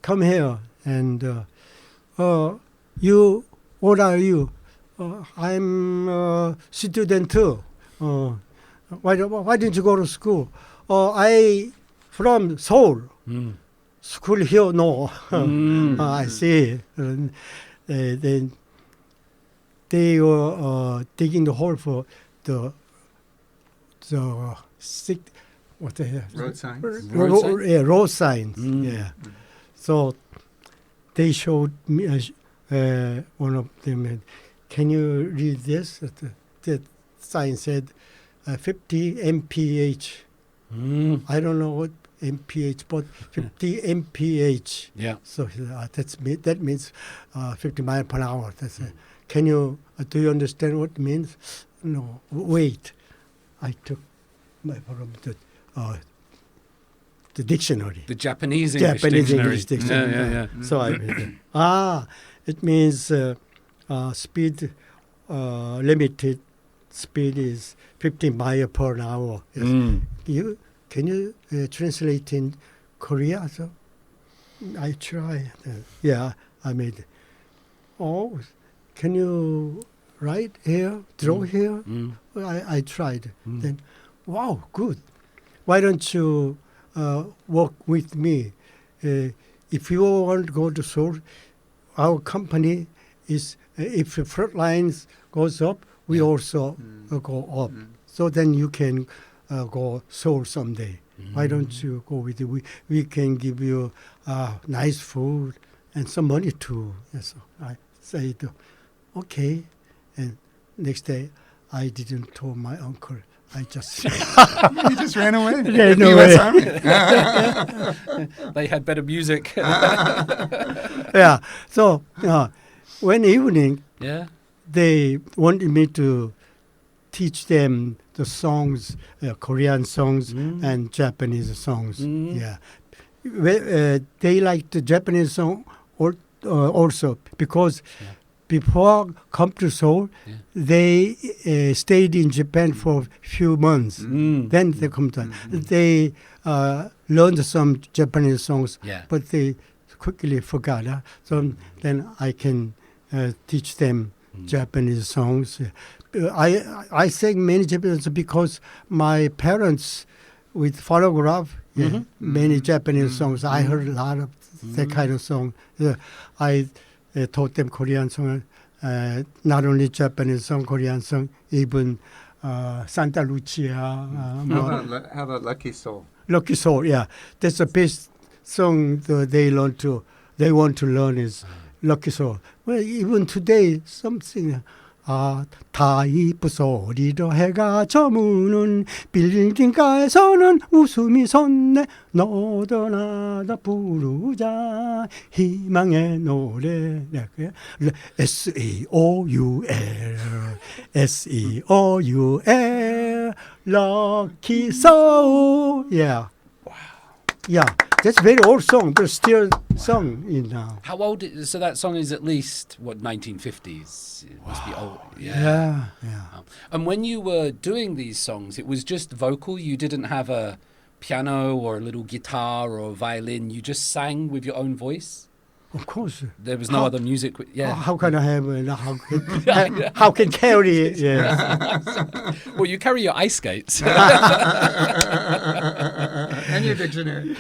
come here. And you, what are you? I'm a student too. Why didn't you go to school? I from Seoul. School here, no. I see. Then they were digging the hole for the sick. What the hell? Road signs. Road signs. Yeah. So they showed me one of them. Can you read this? sign said 50 mph. I don't know what mph, but 50 mph. Yeah. So that means 50 miles per hour. That's Can you do you understand what it means? No. Wait, I took from the dictionary. The Japanese English Japanese dictionary. English dictionary. Yeah. So I read it. It means speed limited speed is 50 miles per hour. Yes. Can you translate in Korea? So I try. I made it. Oh, can you write here, draw here? I tried. Then, wow, good. Why don't you work with me? If you want to go to Seoul, our company is, if the front lines goes up, we also go up. So then you can go Seoul someday. Why don't you go with it? We can give you nice food and some money too. Yes, I said, okay. And next day, I didn't tell my uncle. I just You just ran away. Ran The away. US Army. They had better music. Yeah. So one evening, Yeah. they wanted me to teach them the songs, Korean songs and Japanese songs. Yeah. They liked the Japanese song also because before come to Seoul, they stayed in Japan for a few months. Then they come to. They learned some Japanese songs, but they quickly forgot. So then I can teach them Japanese songs. I sang many Japanese songs because my parents with phonograph, many Japanese songs. I heard a lot of that kind of song. I taught them Korean song, not only Japanese song, Korean song, even Santa Lucia. How about Lucky Soul? Lucky Soul, yeah. That's the best song they want to learn is Lucky Soul. Well, even today, something. 타이프 소리로 해가 저무는 빌딩가에서는 웃음이 솟네 너도 나도 부르자 희망의 노래 S-E-O-U-L S-E-O-U-L Lucky Soul. Yeah. Yeah, that's a very old song, but still sung in now. How old? So that song is at least, 1950s? It must be old. Yeah. And when you were doing these songs, it was just vocal? You didn't have a piano or a little guitar or a violin? You just sang with your own voice? Of course. There was no other music? How can I have how can carry it? Yeah. Well, you carry your ice skates. And your dictionary.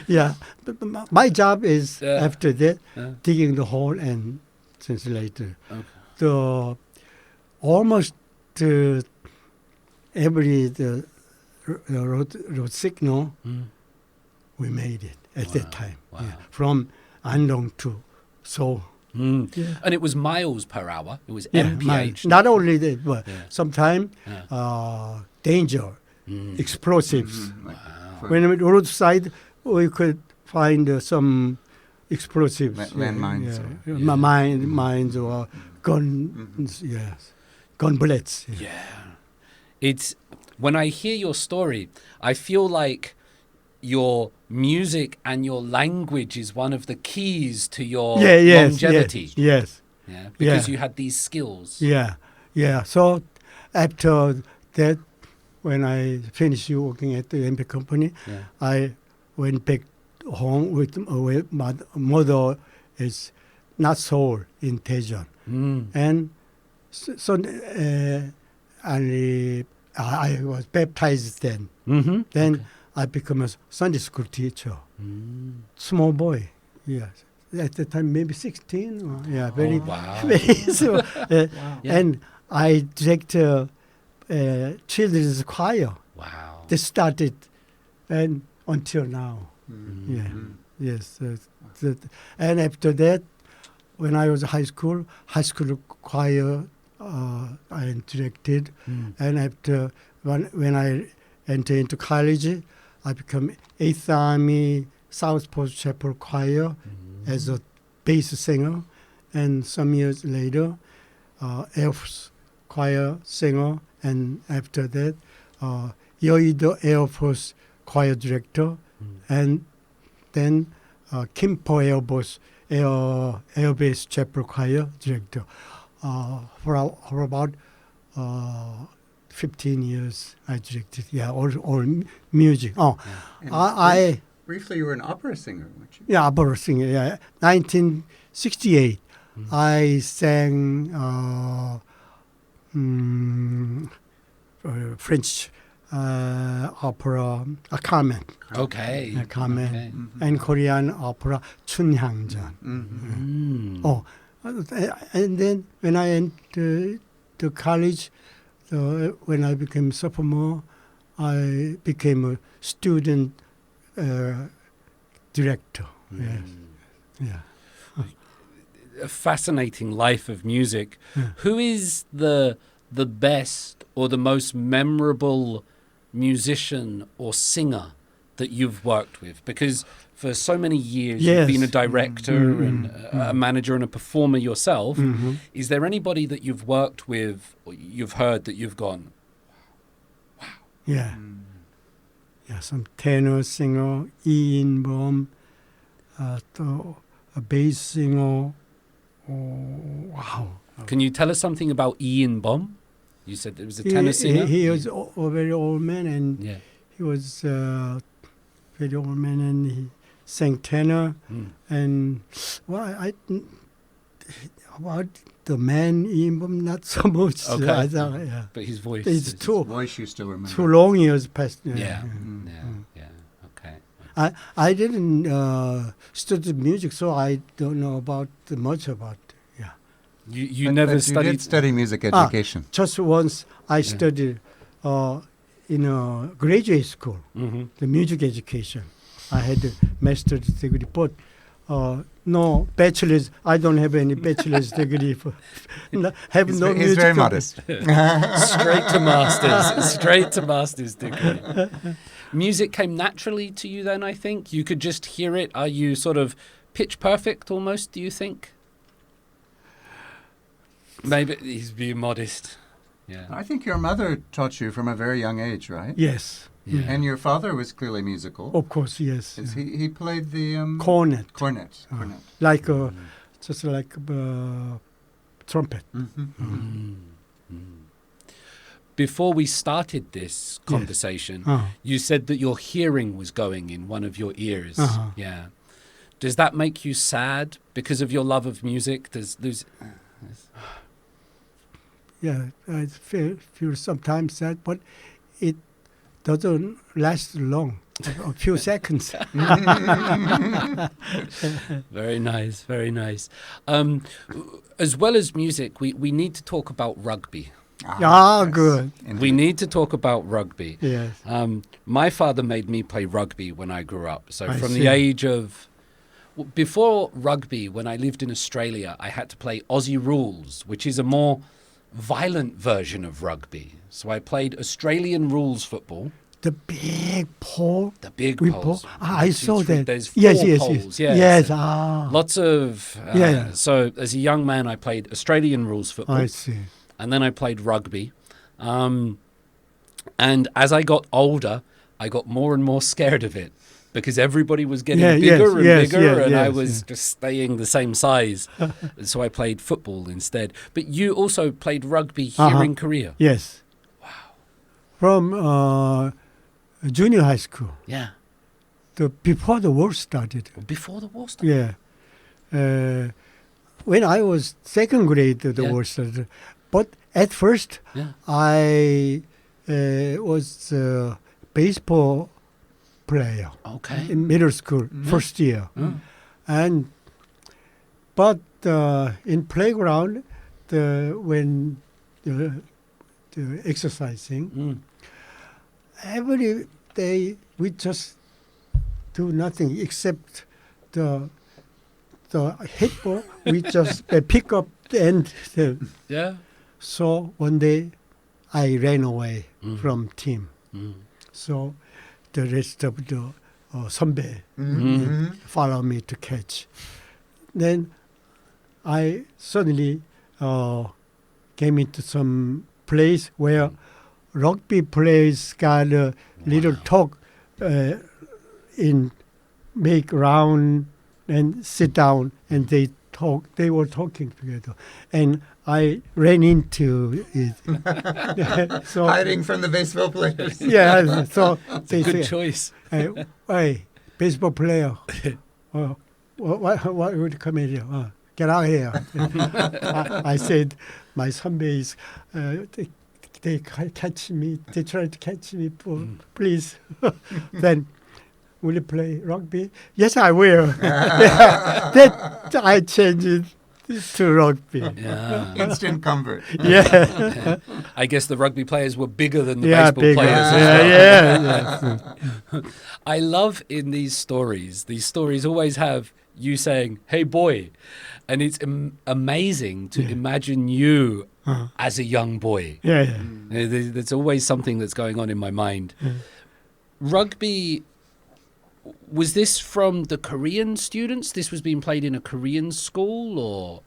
Yeah. But my job is, after that, digging the hole and translator. Okay. Almost every road signal, we made it at that time. Wow. Yeah. From Andong to Seoul. Yeah. And it was miles per hour. It was mph. Not only that, but sometimes danger, explosives. Wow. When on the roadside, we could find some explosives. Landmines. Mines or guns, gun bullets. Yeah. It's when I hear your story, I feel like your music and your language is one of the keys to your longevity. Yes. Yeah, because you had these skills. Yeah. So after that, when I finished working at the MP company, I went back home with my mother is not Seoul in Tizzard. And so I was baptized then. Then I became a Sunday school teacher. Small boy, yes. At the time, maybe 16. Very small. And I direct children's choir. Wow. They started and until now. Yes. And after that, when I was high school choir I directed, and after when I entered into college, I became 8th Army South Post Chapel Choir as a bass singer, and some years later, Air Force Choir singer, and after that, Yeouido Air Force Choir director, and then Kimpo Air Base Chapel Choir director. For about 15 years, I directed. Yeah, all music. And briefly, you were an opera singer, weren't you? Yeah, opera singer. Yeah, 1968, I sang French opera Carmen. Okay. Carmen, Okay. and Korean opera 춘향전. And then when I entered the college, when I became sophomore, I became a student director. Yes. Yeah. A fascinating life of music. Who is the best or the most memorable musician or singer that you've worked with? Because for so many years you've been a director and a manager and a performer yourself. Is there anybody that you've worked with or you've heard that you've gone, wow? Yeah. Yeah, some tenor singer, Lee In-bom, 또 a bass singer. Oh, wow. Can you tell us something about Ian Bomb? You said it was a tenor singer. He was a very old man, and Yeah. he was very old man, and he sang tenor. And well, about the man in not so much. Okay. I thought, yeah. But his voice. It's too Voice you still remember. too long years past. Yeah. Okay. I didn't study music, so I don't know about much about. Yeah. You But never you studied. did study music education. Just once I studied in a graduate school, the music education. I had a master's degree, but no bachelor's. I don't have any bachelor's degree. Have He's no he's music. very modest. Straight to masters. Straight to master's degree. Music came naturally to you then, I think? You could just hear it. Are you sort of pitch perfect almost, do you think? Maybe he's being modest. Yeah. I think your mother taught you from a very young age, right? Yes. Yeah. And your father was clearly musical. Of course, yes. He played the Cornet. cornet. Like just like trumpet. Before we started this conversation, you said that your hearing was going in one of your ears. Yeah. Does that make you sad because of your love of music? Yeah, I feel sometimes sad, but it doesn't last long. A few seconds. Very nice, very nice. As well as music, we need to talk about rugby. Yes. Good. Indeed. We need to talk about rugby. Yes. My father made me play rugby when I grew up. So I from see. the age of... Before rugby, when I lived in Australia, I had to play Aussie rules, which is a more violent version of rugby. So I played Australian rules football. The big pole. The big with poles. pole. I 1, 2, saw 3. that. There's 4 yes, poles. yes. Yes. Yes. Lots of... Yeah. So as a young man, I played Australian rules football. I see. And then I played rugby. And as I got older, I got more and more scared of it because everybody was getting bigger and bigger, and I was just staying the same size. So I played football instead. But you also played rugby here in Korea. Yes. Wow. From junior high school. Yeah. Before the war started. Before the war started. Yeah. When I was second grade, the war started. But at first, I was a baseball player in middle school, first year. But in playground, when the exercising, every day we just do nothing except the hit ball. We just pick up and So one day, I ran away from team. So the rest of the 선배 follow me to catch. Then I suddenly came into some place where rugby players got a little talk in make round and sit down, and they talk. They were talking together, and I ran into it. So Hiding from the baseball players. yeah, so they Good say, choice. hey, baseball player, what would come in here? Get out of here. I said, my 선배's, they catch me, they try to catch me, please. Then, will you play rugby? Yes, I will. That I changed it to rugby. Yeah. Instant convert. Yeah. I guess the rugby players were bigger than the Yeah, baseball bigger. players as well. Yeah. I love in these stories always have you saying, hey boy. And it's amazing to imagine you as a young boy. Yeah. There's always something that's going on in my mind. Rugby, was this from the Korean students? This was being played in a Korean school? Or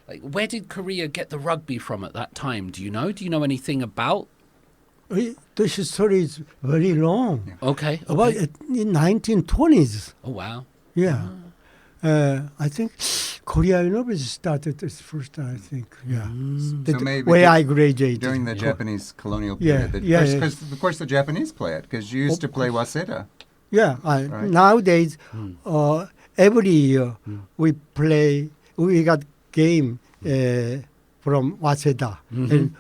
like, where did Korea get the rugby from at that time? Do you know? Do you know anything about? The history is very long. Okay. About in 1920s. Oh, wow. Yeah. I think Korea University started this first time, I think. Yeah. So maybe where I graduated. during the Japanese colonial Yeah, period. yeah, Because of course the Japanese play it, because you used to play waseda. Yeah. Right. Nowadays, every year we got game from Waseda. And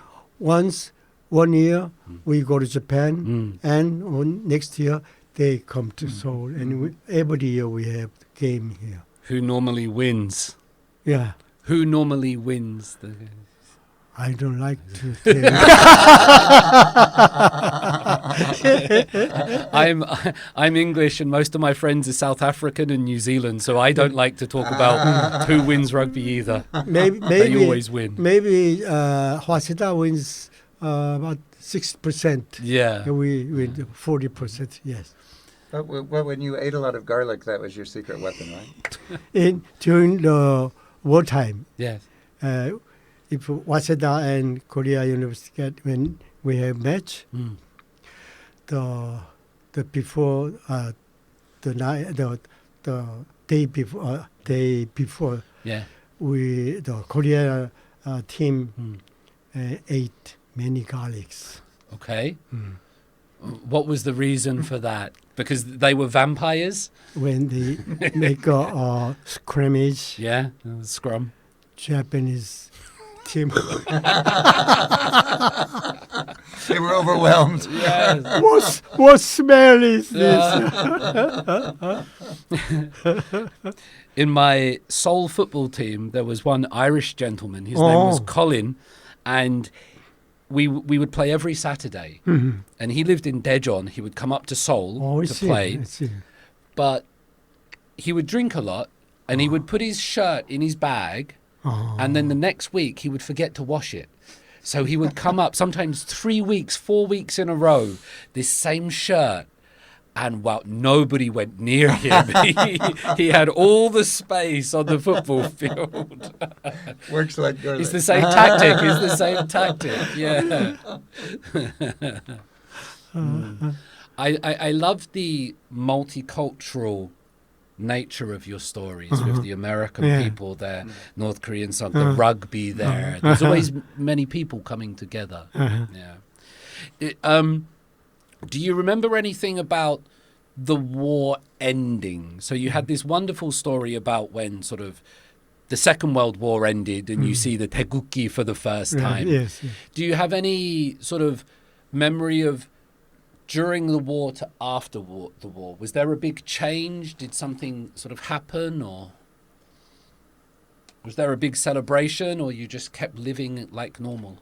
one year we go to Japan, and next year they come to Seoul. And every year we have game here. Who normally wins? Yeah. Who normally wins? I don't like to tell. I'm English, and most of my friends are South African and New Zealand, so I don't like to talk about who wins rugby either. Maybe They always win. Maybe Waseda wins about 6%. Yeah. We win 40%. Yes. But when you ate a lot of garlic, that was your secret weapon, right? During the wartime, Yes. if Waseda and Korea University when we have match, the before the day before Yeah. the Korea team ate many garlics. Okay. What was the reason for that? Because they were vampires? When they make a scrimmage, Yeah. Scrum. Japanese team They were overwhelmed. Yeah. what smell is this? In my Seoul football team, there was one Irish gentleman. His name was Colin, and we would play every Saturday. And he lived in Daejeon. He would come up to Seoul to play, I see. but he would drink a lot, and he would put his shirt in his bag, and then the next week he would forget to wash it. So he would come up sometimes 3 weeks, 4 weeks in a row, this same shirt. And wow, nobody went near him. He had all the space on the football field. Works like garlic. It's the same tactic. It's the same tactic. Yeah. I love the multicultural nature of your stories with the American people there, North Korean song, the rugby there. There's always many people coming together. Yeah. Do you remember anything about the war ending? So you had this wonderful story about when sort of the Second World War ended and you see the Taegukgi for the first time. Yes. Do you have any sort of memory of during the war to after the war? Was there a big change? Did something sort of happen, or was there a big celebration, or you just kept living like normal?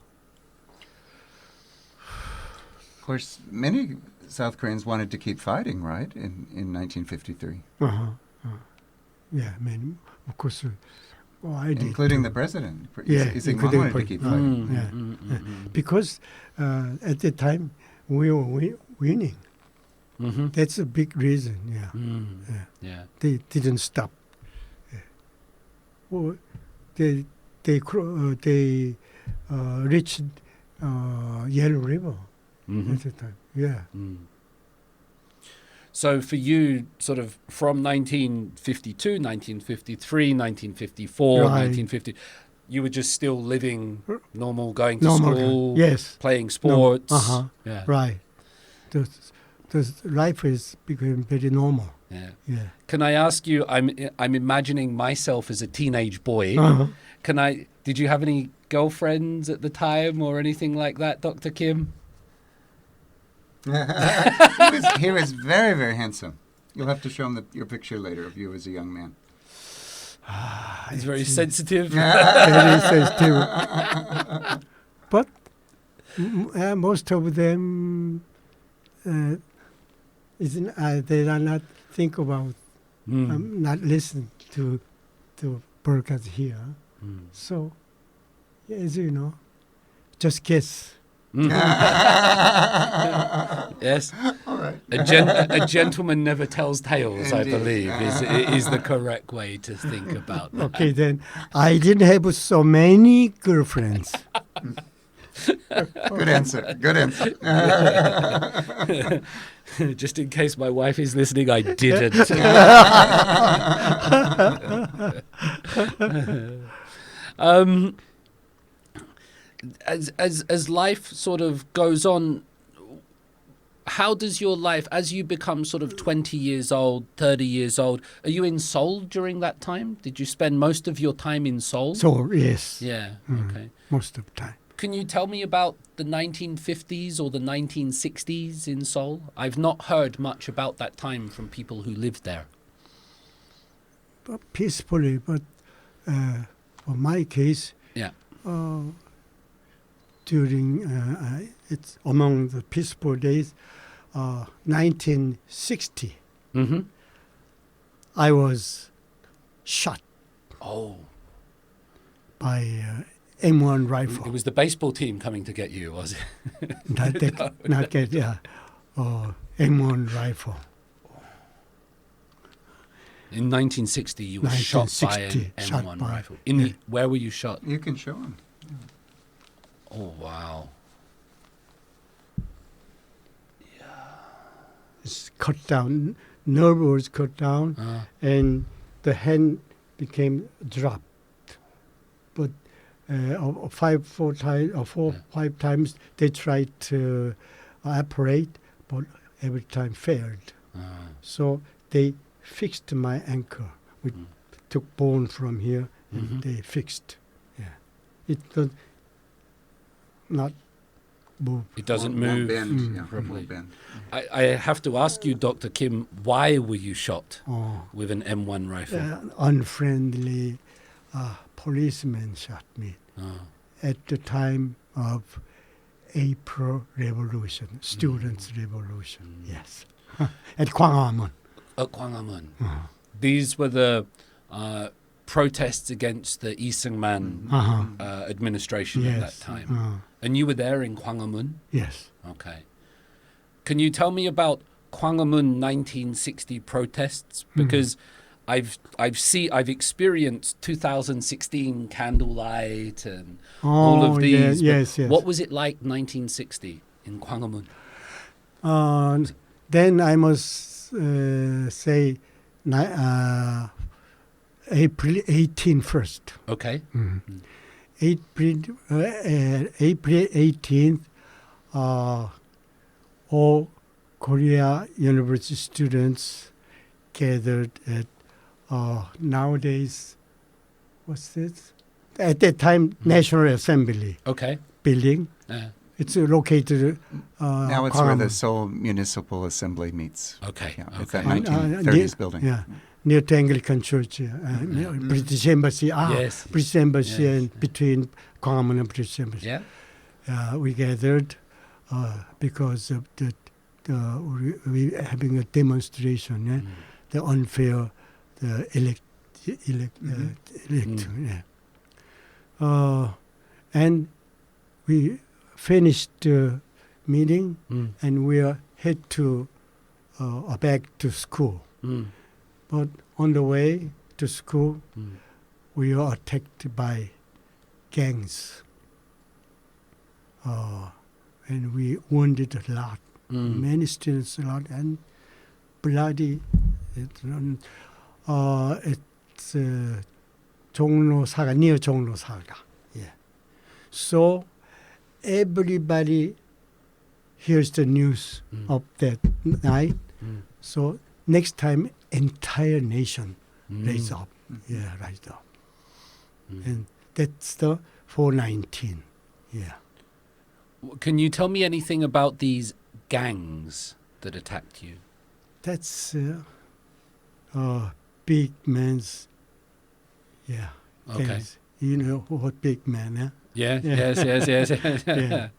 Of course, many South Koreans wanted to keep fighting, right, in 1953. Yeah, man. Of course, Oh, I did. including too. the president. Yeah, He's including wanted to keep fighting. Yeah. Because at the time we were winning. Mm-hmm. That's a big reason. Yeah. Yeah. Yeah. They didn't stop. Yeah. Well, they reached Yellow River Mm-hmm. at the time. Yeah. So for you, sort of from 1952, 1953, 1954, Right. 1950, you were just still living normal, going to Normal, school, yes. playing sports. Yeah. Right. The life is becoming very normal. Yeah. Yeah. Can I ask you? I'm imagining myself as a teenage boy. Did you have any girlfriends at the time or anything like that, Dr. Kim? He was very, very handsome. You'll have to show him your picture later of you as a young man. He's very sensitive. Very sensitive. But most of them, they are not think about, not listen to broadcast here. So, as you know, just guess. Yes. All right. A gentleman never tells tales, I Indeed. believe, is the correct way to think about that. Okay, then I didn't have so many girlfriends. Good answer. Good answer. Just in case my wife is listening, I didn't. As life sort of goes on, how does your life, as you become sort of 20 years old, 30 years old, are you in Seoul during that time? Did you spend most of your time in Seoul? So, yes, Yeah, okay. most of the time. Can you tell me about the 1950s or the 1960s in Seoul? I've not heard much about that time from people who lived there. But peacefully, but for my case, Yeah. During it's among the peaceful days, 1960, Mm-hmm. I was shot Oh, by M1 it rifle. was the baseball team coming to get you, was it? Not get M1 rifle. In 1960, you were shot by an 1960, shot M1 by- rifle. yeah. Where were you shot? You can show him. Oh, wow. It's cut down, nerve was cut down, and the hand became dropped. But four five times they tried to operate, but every time failed. So they fixed my ankle. We took bone from here and they fixed. Yeah, it does not move. It doesn't Won't move. bend. Yeah, properly. won't bend. I have to ask you, Dr. Kim, why were you shot Oh, with an M1 rifle? unfriendly policeman shot me at the time of April Revolution, Students' Revolution. Yes, at Gwanghwamun. At Gwanghwamun. These were the protests against the Lee Seung-man administration at that Yes. time. And you were there in Gwanghwamun? Yes. Okay. Can you tell me about Gwanghwamun 1960 protests? Because I've experienced 2016 candlelight and all of these. Yes. What was it like 1960 in Gwanghwamun? Then I must say April 18 first. Okay. April 18th, all Korea University students gathered at nowadays, what's this? At that time, National Assembly Okay. building. Yeah. It's located. Now it's where the Gwanghwamun. Seoul Municipal Assembly meets. Okay. Yeah, it's Okay. that 1930s building. Yeah, near the Anglican Church, British Embassy. Yes. British Embassy, Yes. and between Gwanghwamun and British Embassy. Yeah. We gathered because of we having a demonstration. Yeah? The unfair yeah. And we finished the meeting, and we are head to back to school. But on the way to school, we were attacked by gangs, and we wounded a lot. Many students a lot, and bloody. It's 종로사가, near 종로사가. Yeah. So everybody hears the news of that night. So next time, entire nation raise up. Yeah, rise up. And that's the 419. Yeah. Can you tell me anything about these gangs that attacked you? That's big man's. Yeah. Okay. Gangs. You know what big man, huh? Yeah. Yeah. Yes. Yeah.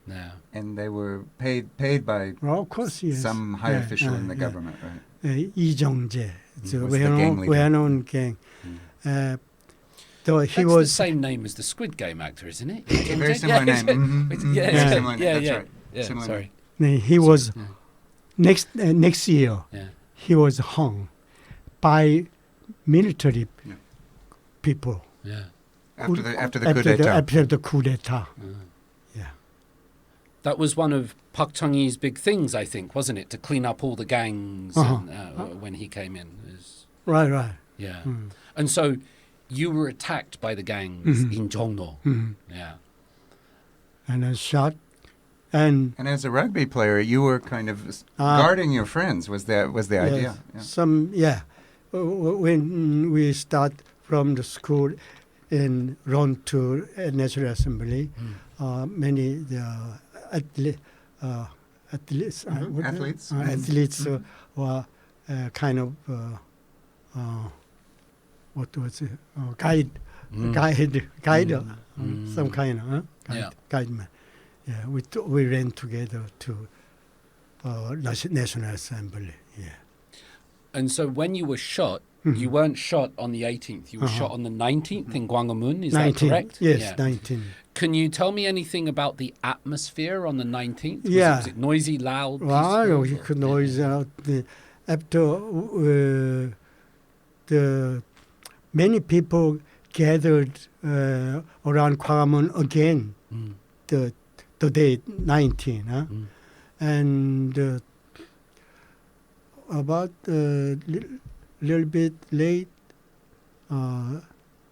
No. And they were paid by Well, of course, yes. some high official in the government, right? Lee Jong-jae. It's a Was the gang leader. well-known gang. Though he That's was the same name as the Squid Game actor, isn't it? A very similar name. Yeah, Very similar name. That's right. Yeah, Similar sorry. he was next year. Yeah. He was hung by military people name. After the coup d'etat. after the coup d'etat. Yeah. That was one of Park Chung-hee's big things, I think, wasn't it? To clean up all the gangs and, when he came in. Right. Yeah. And so you were attacked by the gangs in Jongno. Yeah. And I shot, and And as a rugby player, you were kind of guarding your friends. Was the idea? Yeah. When we start from the school and run to National Assembly, many athletes were kind of what was it? Guide, some kind of guide man. Yeah, we ran together to National Assembly. Yeah. And so when you were shot, you weren't shot on the 18th. You were shot on the 19th in Gwanghwamun. Is 19, that correct? Yes, 19. Can you tell me anything about the atmosphere on the 19th? Yeah. Was it noisy, loud, Wow, peaceful? you could noise out. After the many people gathered around Gwanghwamun again, the day 19, and about little bit late,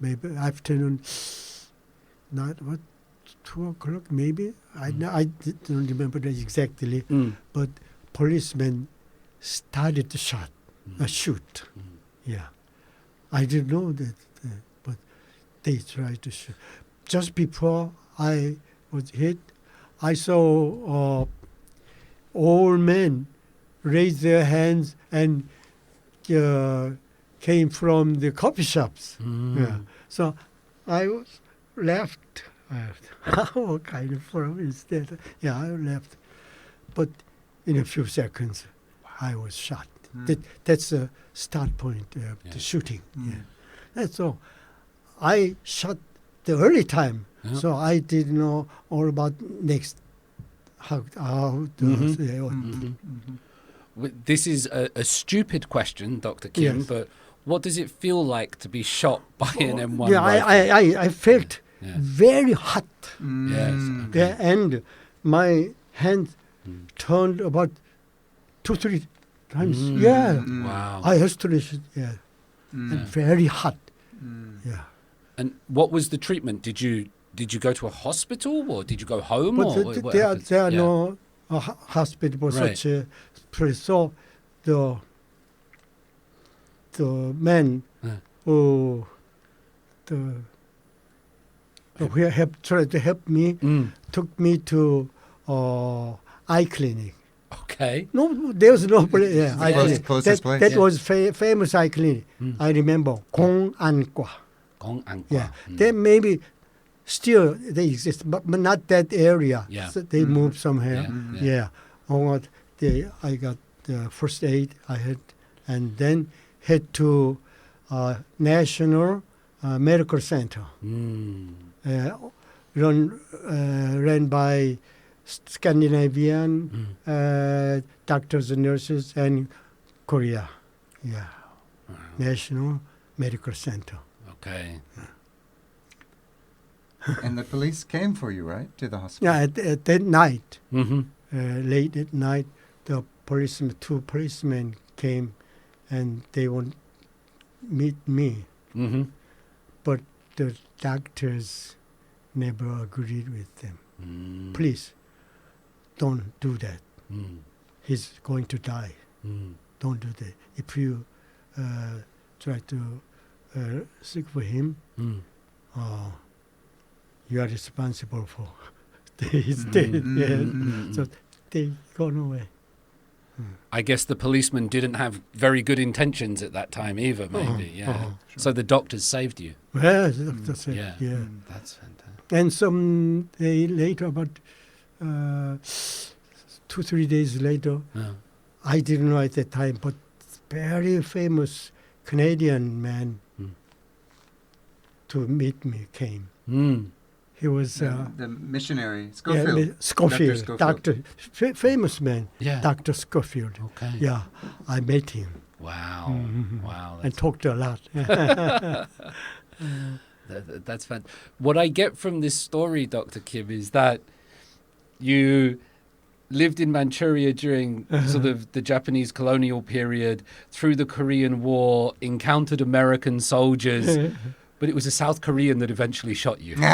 maybe afternoon, not what 2 o'clock maybe. I don't remember that exactly, but policemen started to shoot. Yeah, I didn't know that, but they tried to shoot. Just before I was hit, I saw old men raise their hands and came from the coffee shops. Yeah. So I was left. What kind of problem is that? Yeah, I left. But in a few seconds, I was shot. That's the start point of the shooting. Yeah. That's all. I shot the early time, so I didn't know all about next This is a stupid question, Dr. Kim, but what does it feel like to be shot by an M1 Yeah, rifle? I felt very hot. Yes. Yeah, and my hand turned about 2-3 times. Yeah. Wow. I astonished. Yeah. And very hot. Yeah. And what was the treatment? Did you go to a hospital or did you go home? But Or what there happened? are no hospital for such a place. So the man who tried to help me took me to eye clinic. Okay. No, there was no place. Yeah, eye clinic. Closest place. That was famous eye clinic. I remember Gong-an-kwa. Gong-an-kwa. Yeah, they maybe still they exist, but not that area. Yeah. So they moved somewhere. Yeah. I got the first aid I had, and then head to National Medical Center, ran by Scandinavian doctors and nurses and Korea. Yeah, National Medical Center. Okay. And the police came for you, right, to the hospital? Yeah, at that night, Mm-hmm. late at night, two policemen came, and they want meet me, Mm-hmm. but the doctors never agreed with them. Please, don't do that. He's going to die. Don't do that. If you try to seek for him, you are responsible for his death. Yes. So they gone away. I guess the policeman didn't have very good intentions at that time either, maybe. Yeah. So the doctors saved you. Well, the doctor said, Yeah. That's fantastic. And some day later, about 2-3 days later, I didn't know at that time, but very famous Canadian man to meet me came. He was the missionary, Schofield. Schofield, Dr. Schofield. Famous man, Yeah. Dr. Schofield. Okay. Yeah, I met him Wow. Wow. and talked a lot. That's fantastic. What I get from this story, Dr. Kim, is that you lived in Manchuria during sort of the Japanese colonial period, through the Korean War, encountered American soldiers, but it was a South Korean that eventually shot you. The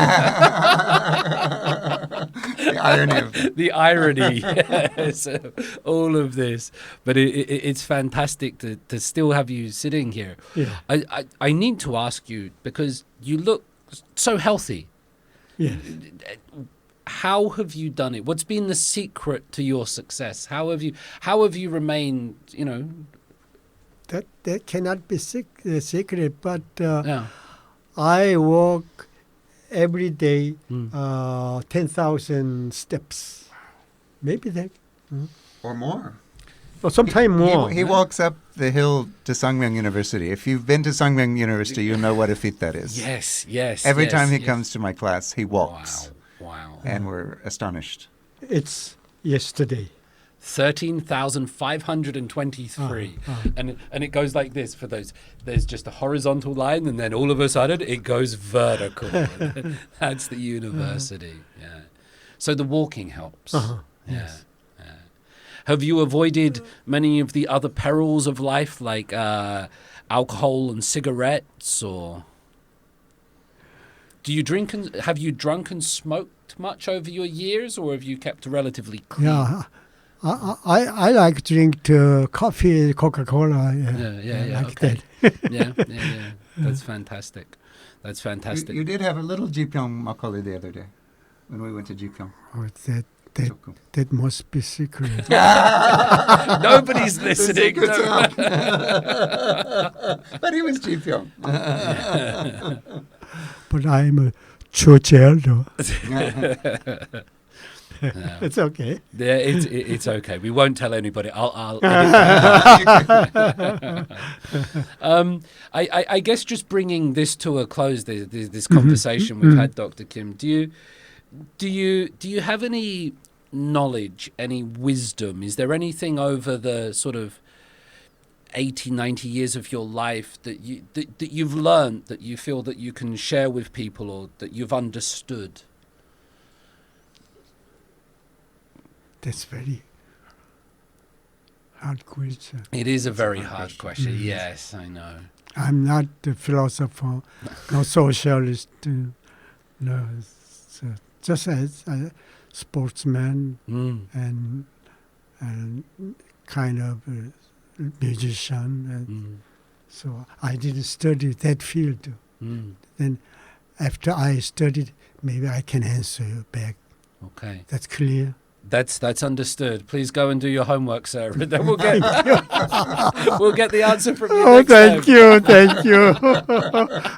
irony of that. The irony, yes, of all of this. But it's fantastic to still have you sitting here. Yeah. I need to ask you, because you look so healthy. Yes. How have you done it? What's been the secret to your success? How have you remained, That cannot be secret, but Yeah. I walk every day 10,000 steps. Maybe that. Or more. Or sometime more. He walks up the hill to Sangmyeong University. If you've been to Sangmyeong University, you know what a feat that is. Yes. Every yes, time he yes. comes to my class, he walks. Wow. And we're astonished. It's yesterday. 13,523. And it goes like this for those. There's just a horizontal line, and then all of a sudden it goes vertical. That's the university. Yeah. So the walking helps. Yes. Yeah. Have you avoided many of the other perils of life, like alcohol and cigarettes, or do you drink and have you drunk and smoked much over your years, or have you kept relatively clean? Yeah. I like drink coffee, Coca-Cola. Yeah. Like Okay. that. yeah. That's fantastic. That's fantastic. You did have a little Jipyeong makgeolli the other day when we went to Jipyeong. Oh, that must be secret. Nobody's listening. But he was Jipyeong. But I'm a church elder. It's okay. Yeah, it's okay. We won't tell anybody. I'll I guess just bringing this to a close, this conversation we've had, Dr. Kim. Do you have any knowledge, any wisdom? Is there anything over the sort of 80, 90 years of your life that you've learned, that you feel that you can share with people, or that you've understood? That's very hard question. It is a very hard question. Yes, I know. I'm not a philosopher, no socialist, no, so just as a sportsman and kind of a musician. And so I didn't study that field. Then after I studied, maybe I can answer you back. Okay. That's clear. That's understood. Please go and do your homework, Sarah. Then we'll get we'll get the answer from you. Oh, next thank time. you.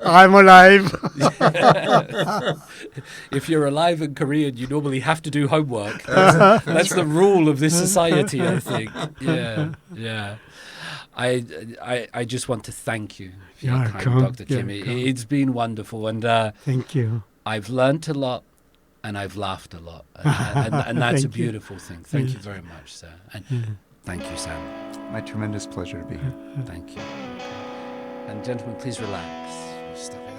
I'm alive. If you're alive in Korean, you normally have to do homework. That's the rule of this society, I think. Yeah. I just want to thank you for your You're time, welcome. Dr. Kim. You're welcome. It's been wonderful, and Thank you. I've learned a lot, and I've laughed a lot, and that's a Thank you. beautiful thing. Thank you very much, sir, and thank you, Sam. My tremendous pleasure to be here. Thank you. And gentlemen, please relax. Stop it.